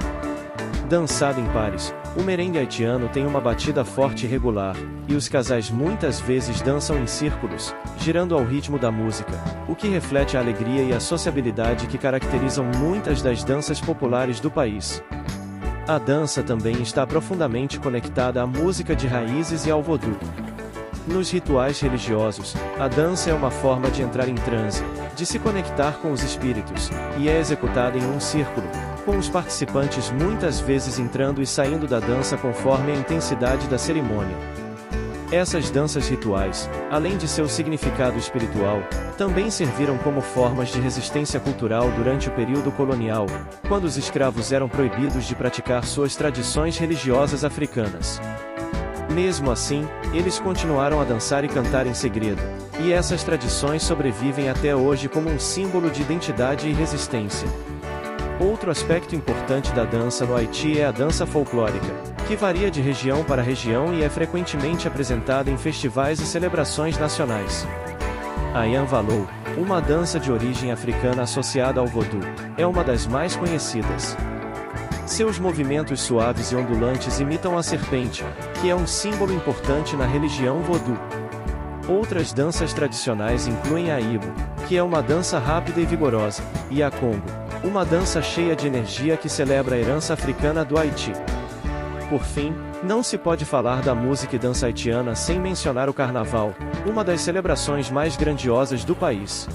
Speaker 1: Dançado em pares, o merengue haitiano tem uma batida forte e regular, e os casais muitas vezes dançam em círculos, girando ao ritmo da música, o que reflete a alegria e a sociabilidade que caracterizam muitas das danças populares do país. A dança também está profundamente conectada à música de raízes e ao vodú. Nos rituais religiosos, a dança é uma forma de entrar em transe, de se conectar com os espíritos, e é executada em um círculo, com os participantes muitas vezes entrando e saindo da dança conforme a intensidade da cerimônia. Essas danças rituais, além de seu significado espiritual, também serviram como formas de resistência cultural durante o período colonial, quando os escravos eram proibidos de praticar suas tradições religiosas africanas. Mesmo assim, eles continuaram a dançar e cantar em segredo, e essas tradições sobrevivem até hoje como um símbolo de identidade e resistência. Outro aspecto importante da dança no Haiti é a dança folclórica, que varia de região para região e é frequentemente apresentada em festivais e celebrações nacionais. A Yanvalou, uma dança de origem africana associada ao vodú, é uma das mais conhecidas. Seus movimentos suaves e ondulantes imitam a serpente, que é um símbolo importante na religião vodú. Outras danças tradicionais incluem a Ibo, que é uma dança rápida e vigorosa, e a Congo, uma dança cheia de energia que celebra a herança africana do Haiti. Por fim, não se pode falar da música e dança haitiana sem mencionar o Carnaval, uma das celebrações mais grandiosas do país.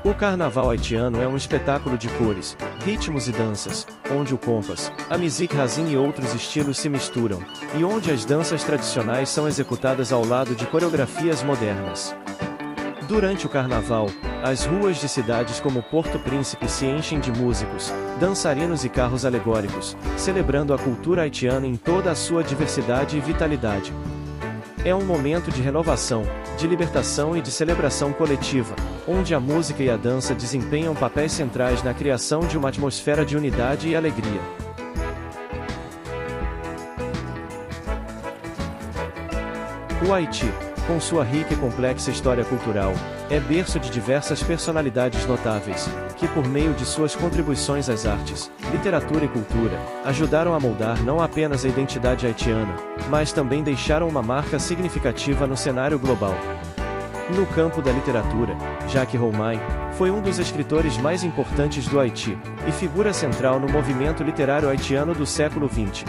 Speaker 1: O Carnaval haitiano é um espetáculo de cores, ritmos e danças, onde o compas, a musique racine e outros estilos se misturam, e onde as danças tradicionais são executadas ao lado de coreografias modernas. Durante o Carnaval, as ruas de cidades como Porto Príncipe se enchem de músicos, dançarinos e carros alegóricos, celebrando a cultura haitiana em toda a sua diversidade e vitalidade. É um momento de renovação, de libertação e de celebração coletiva, onde a música e a dança desempenham papéis centrais na criação de uma atmosfera de unidade e alegria. O Haiti, com sua rica e complexa história cultural, é berço de diversas personalidades notáveis, que por meio de suas contribuições às artes, literatura e cultura, ajudaram a moldar não apenas a identidade haitiana, mas também deixaram uma marca significativa no cenário global. No campo da literatura, Jacques Roumain foi um dos escritores mais importantes do Haiti, e figura central no movimento literário haitiano do século XX.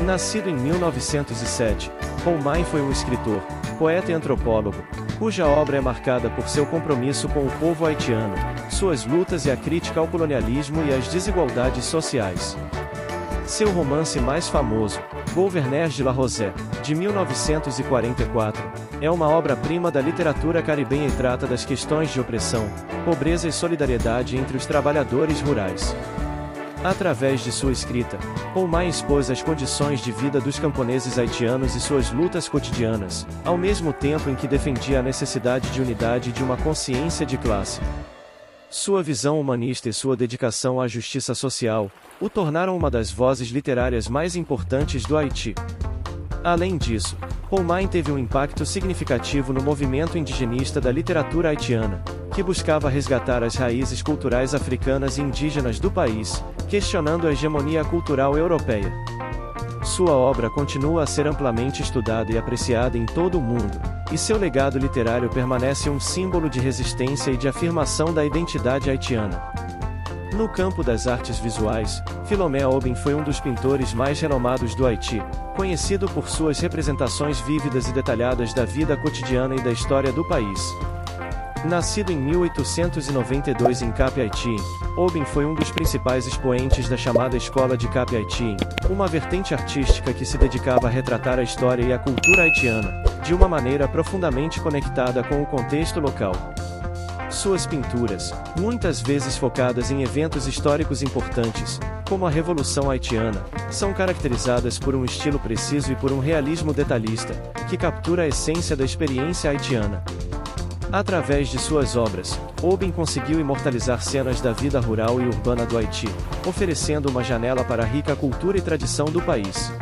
Speaker 1: Nascido em 1907, Roumain foi um escritor, poeta e antropólogo, cuja obra é marcada por seu compromisso com o povo haitiano, suas lutas e a crítica ao colonialismo e às desigualdades sociais. Seu romance mais famoso, Gouverneur de la Rosée, de 1944, é uma obra-prima da literatura caribenha e trata das questões de opressão, pobreza e solidariedade entre os trabalhadores rurais. Através de sua escrita, Romain expôs as condições de vida dos camponeses haitianos e suas lutas cotidianas, ao mesmo tempo em que defendia a necessidade de unidade e de uma consciência de classe. Sua visão humanista e sua dedicação à justiça social o tornaram uma das vozes literárias mais importantes do Haiti. Além disso, Romain teve um impacto significativo no movimento indigenista da literatura haitiana, que buscava resgatar as raízes culturais africanas e indígenas do país, questionando a hegemonia cultural europeia. Sua obra continua a ser amplamente estudada e apreciada em todo o mundo, e seu legado literário permanece um símbolo de resistência e de afirmação da identidade haitiana. No campo das artes visuais, Philomé Aubin foi um dos pintores mais renomados do Haiti, conhecido por suas representações vívidas e detalhadas da vida cotidiana e da história do país. Nascido em 1892 em Cap Haitien, Aubin foi um dos principais expoentes da chamada Escola de Cap Haitien, uma vertente artística que se dedicava a retratar a história e a cultura haitiana, de uma maneira profundamente conectada com o contexto local. Suas pinturas, muitas vezes focadas em eventos históricos importantes, como a Revolução Haitiana, são caracterizadas por um estilo preciso e por um realismo detalhista, que captura a essência da experiência haitiana. Através de suas obras, Aubin conseguiu imortalizar cenas da vida rural e urbana do Haiti, oferecendo uma janela para a rica cultura e tradição do país.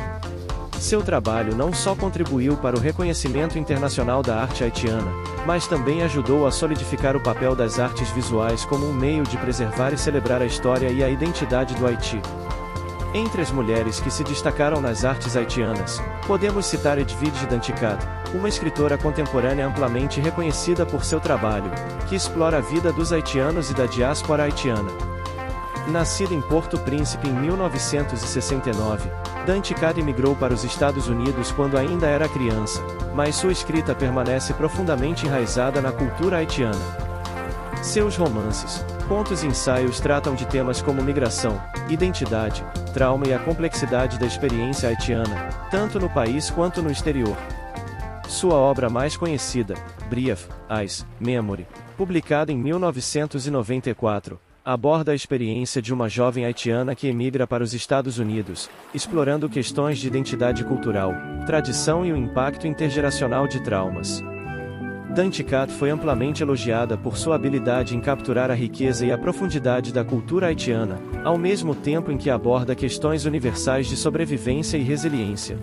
Speaker 1: Seu trabalho não só contribuiu para o reconhecimento internacional da arte haitiana, mas também ajudou a solidificar o papel das artes visuais como um meio de preservar e celebrar a história e a identidade do Haiti. Entre as mulheres que se destacaram nas artes haitianas, podemos citar Edwidge Danticat, uma escritora contemporânea amplamente reconhecida por seu trabalho, que explora a vida dos haitianos e da diáspora haitiana. Nascida em Porto Príncipe em 1969, Danticat emigrou para os Estados Unidos quando ainda era criança, mas sua escrita permanece profundamente enraizada na cultura haitiana. Seus romances, contos e ensaios tratam de temas como migração, identidade, trauma e a complexidade da experiência haitiana, tanto no país quanto no exterior. Sua obra mais conhecida, Brief, Ice, Memory, publicada em 1994, aborda a experiência de uma jovem haitiana que emigra para os Estados Unidos, explorando questões de identidade cultural, tradição e o impacto intergeracional de traumas. Danticat foi amplamente elogiada por sua habilidade em capturar a riqueza e a profundidade da cultura haitiana, ao mesmo tempo em que aborda questões universais de sobrevivência e resiliência.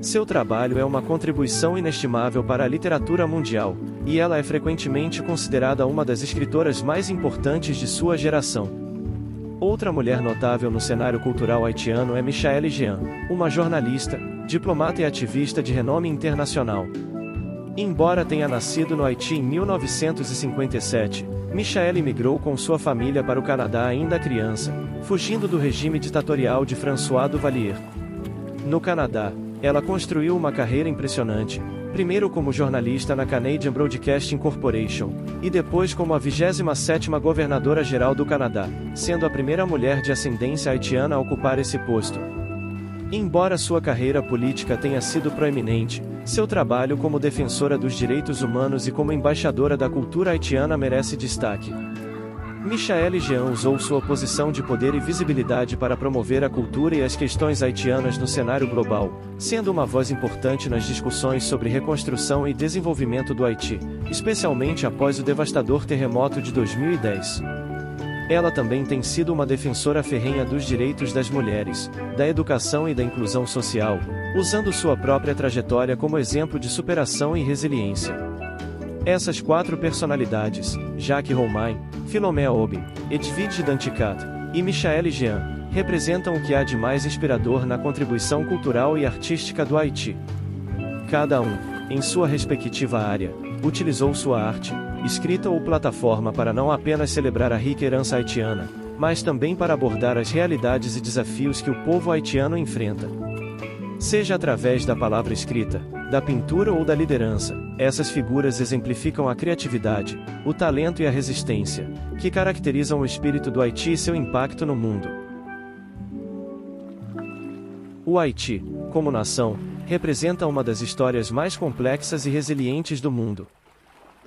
Speaker 1: Seu trabalho é uma contribuição inestimável para a literatura mundial, e ela é frequentemente considerada uma das escritoras mais importantes de sua geração. Outra mulher notável no cenário cultural haitiano é Michaëlle Jean, uma jornalista, diplomata e ativista de renome internacional. Embora tenha nascido no Haiti em 1957, Michaëlle migrou com sua família para o Canadá ainda criança, fugindo do regime ditatorial de François Duvalier. No Canadá, ela construiu uma carreira impressionante, primeiro como jornalista na Canadian Broadcasting Corporation, e depois como a 27ª governadora-geral do Canadá, sendo a primeira mulher de ascendência haitiana a ocupar esse posto. Embora sua carreira política tenha sido proeminente, seu trabalho como defensora dos direitos humanos e como embaixadora da cultura haitiana merece destaque. Michaëlle Jean usou sua posição de poder e visibilidade para promover a cultura e as questões haitianas no cenário global, sendo uma voz importante nas discussões sobre reconstrução e desenvolvimento do Haiti, especialmente após o devastador terremoto de 2010. Ela também tem sido uma defensora ferrenha dos direitos das mulheres, da educação e da inclusão social, usando sua própria trajetória como exemplo de superação e resiliência. Essas quatro personalidades, Jacques Romain, Philomé Aubin, Edwidge Danticat e Michaëlle Jean, representam o que há de mais inspirador na contribuição cultural e artística do Haiti. Cada um, em sua respectiva área, utilizou sua arte, escrita ou plataforma para não apenas celebrar a rica herança haitiana, mas também para abordar as realidades e desafios que o povo haitiano enfrenta. Seja através da palavra escrita, da pintura ou da liderança, essas figuras exemplificam a criatividade, o talento e a resistência, que caracterizam o espírito do Haiti e seu impacto no mundo. O Haiti, como nação, representa uma das histórias mais complexas e resilientes do mundo.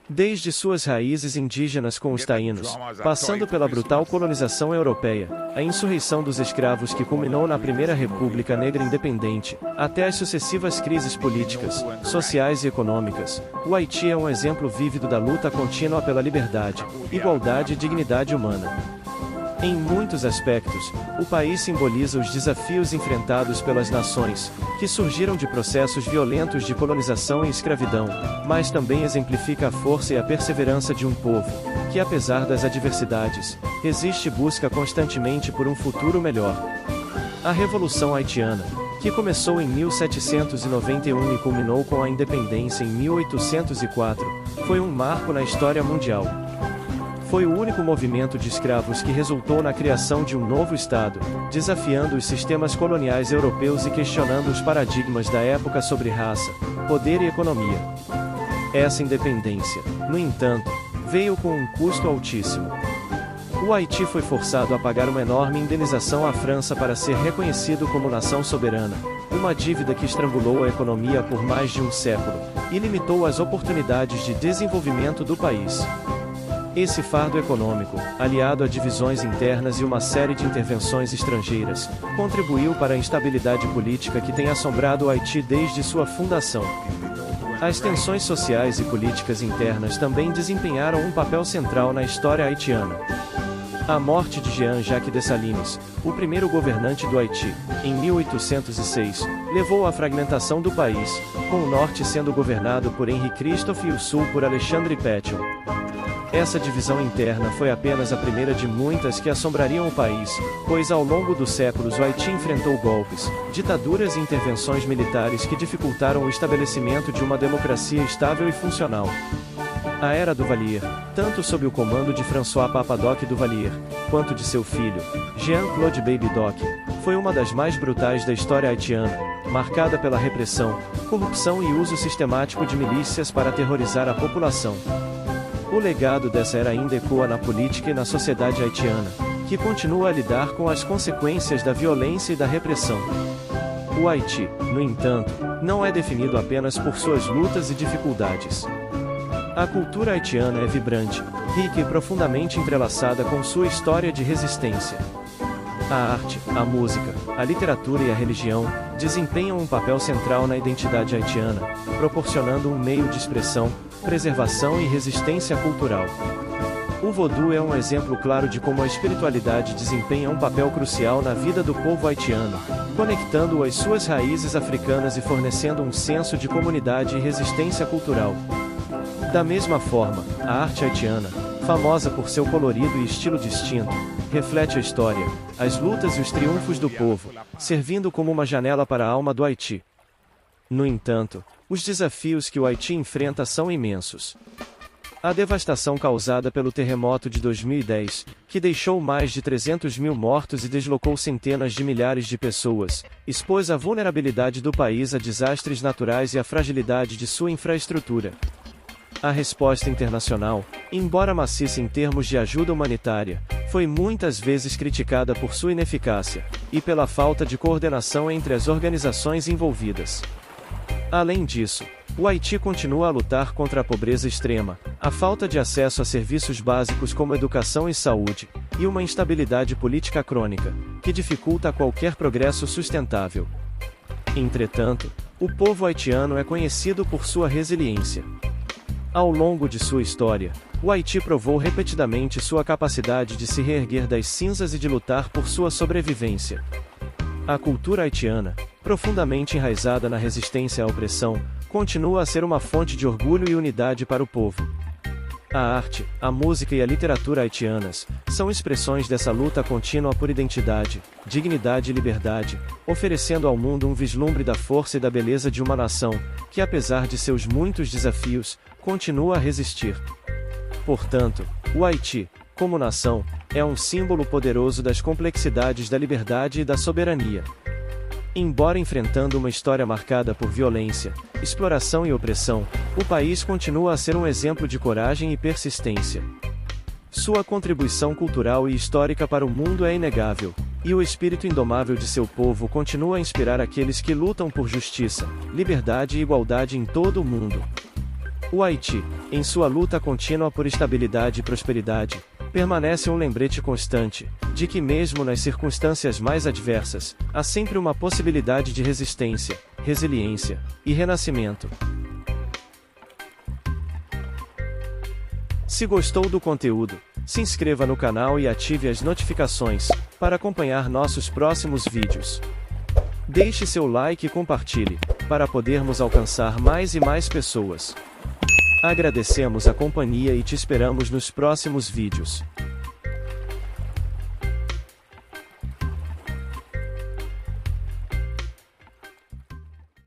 Speaker 1: Desde suas raízes indígenas com os taínos, passando pela brutal colonização europeia, a insurreição dos escravos que culminou na Primeira República Negra Independente, até as sucessivas crises políticas, sociais e econômicas, o Haiti é um exemplo vívido da luta contínua pela liberdade, igualdade e dignidade humana. Em muitos aspectos, o país simboliza os desafios enfrentados pelas nações, que surgiram de processos violentos de colonização e escravidão, mas também exemplifica a força e a perseverança de um povo, que apesar das adversidades, resiste e busca constantemente por um futuro melhor. A Revolução Haitiana, que começou em 1791 e culminou com a independência em 1804, foi um marco na história mundial. Foi o único movimento de escravos que resultou na criação de um novo Estado, desafiando os sistemas coloniais europeus e questionando os paradigmas da época sobre raça, poder e economia. Essa independência, no entanto, veio com um custo altíssimo. O Haiti foi forçado a pagar uma enorme indenização à França para ser reconhecido como nação soberana, uma dívida que estrangulou a economia por mais de um século, e limitou as oportunidades de desenvolvimento do país. Esse fardo econômico, aliado a divisões internas e uma série de intervenções estrangeiras, contribuiu para a instabilidade política que tem assombrado o Haiti desde sua fundação. As tensões sociais e políticas internas também desempenharam um papel central na história haitiana. A morte de Jean-Jacques Dessalines, o primeiro governante do Haiti, em 1806, levou à fragmentação do país, com o norte sendo governado por Henri Christophe e o sul por Alexandre Pétion. Essa divisão interna foi apenas a primeira de muitas que assombrariam o país, pois ao longo dos séculos o Haiti enfrentou golpes, ditaduras e intervenções militares que dificultaram o estabelecimento de uma democracia estável e funcional. A Era Duvalier, tanto sob o comando de François Papa-Doc Duvalier, quanto de seu filho, Jean-Claude Baby Doc, foi uma das mais brutais da história haitiana, marcada pela repressão, corrupção e uso sistemático de milícias para aterrorizar a população. O legado dessa era ainda ecoa na política e na sociedade haitiana, que continua a lidar com as consequências da violência e da repressão. O Haiti, no entanto, não é definido apenas por suas lutas e dificuldades. A cultura haitiana é vibrante, rica e profundamente entrelaçada com sua história de resistência. A arte, a música, a literatura e a religião desempenham um papel central na identidade haitiana, proporcionando um meio de expressão, preservação e resistência cultural. O Vodou é um exemplo claro de como a espiritualidade desempenha um papel crucial na vida do povo haitiano, conectando-o às suas raízes africanas e fornecendo um senso de comunidade e resistência cultural. Da mesma forma, a arte haitiana, famosa por seu colorido e estilo distinto, reflete a história, as lutas e os triunfos do povo, servindo como uma janela para a alma do Haiti. No entanto, os desafios que o Haiti enfrenta são imensos. A devastação causada pelo terremoto de 2010, que deixou mais de 300 mil mortos e deslocou centenas de milhares de pessoas, expôs a vulnerabilidade do país a desastres naturais e a fragilidade de sua infraestrutura. A resposta internacional, embora maciça em termos de ajuda humanitária, foi muitas vezes criticada por sua ineficácia, e pela falta de coordenação entre as organizações envolvidas. Além disso, o Haiti continua a lutar contra a pobreza extrema, a falta de acesso a serviços básicos como educação e saúde, e uma instabilidade política crônica, que dificulta qualquer progresso sustentável. Entretanto, o povo haitiano é conhecido por sua resiliência. Ao longo de sua história, o Haiti provou repetidamente sua capacidade de se reerguer das cinzas e de lutar por sua sobrevivência. A cultura haitiana, profundamente enraizada na resistência à opressão, continua a ser uma fonte de orgulho e unidade para o povo. A arte, a música e a literatura haitianas são expressões dessa luta contínua por identidade, dignidade e liberdade, oferecendo ao mundo um vislumbre da força e da beleza de uma nação que, apesar de seus muitos desafios, continua a resistir. Portanto, o Haiti, como nação, é um símbolo poderoso das complexidades da liberdade e da soberania. Embora enfrentando uma história marcada por violência, exploração e opressão, o país continua a ser um exemplo de coragem e persistência. Sua contribuição cultural e histórica para o mundo é inegável, e o espírito indomável de seu povo continua a inspirar aqueles que lutam por justiça, liberdade e igualdade em todo o mundo. O Haiti, em sua luta contínua por estabilidade e prosperidade, permanece um lembrete constante de que, mesmo nas circunstâncias mais adversas, há sempre uma possibilidade de resistência, resiliência e renascimento. Se gostou do conteúdo, se inscreva no canal e ative as notificações para acompanhar nossos próximos vídeos. Deixe seu like e compartilhe, para podermos alcançar mais e mais pessoas. Agradecemos a companhia e te esperamos nos próximos vídeos.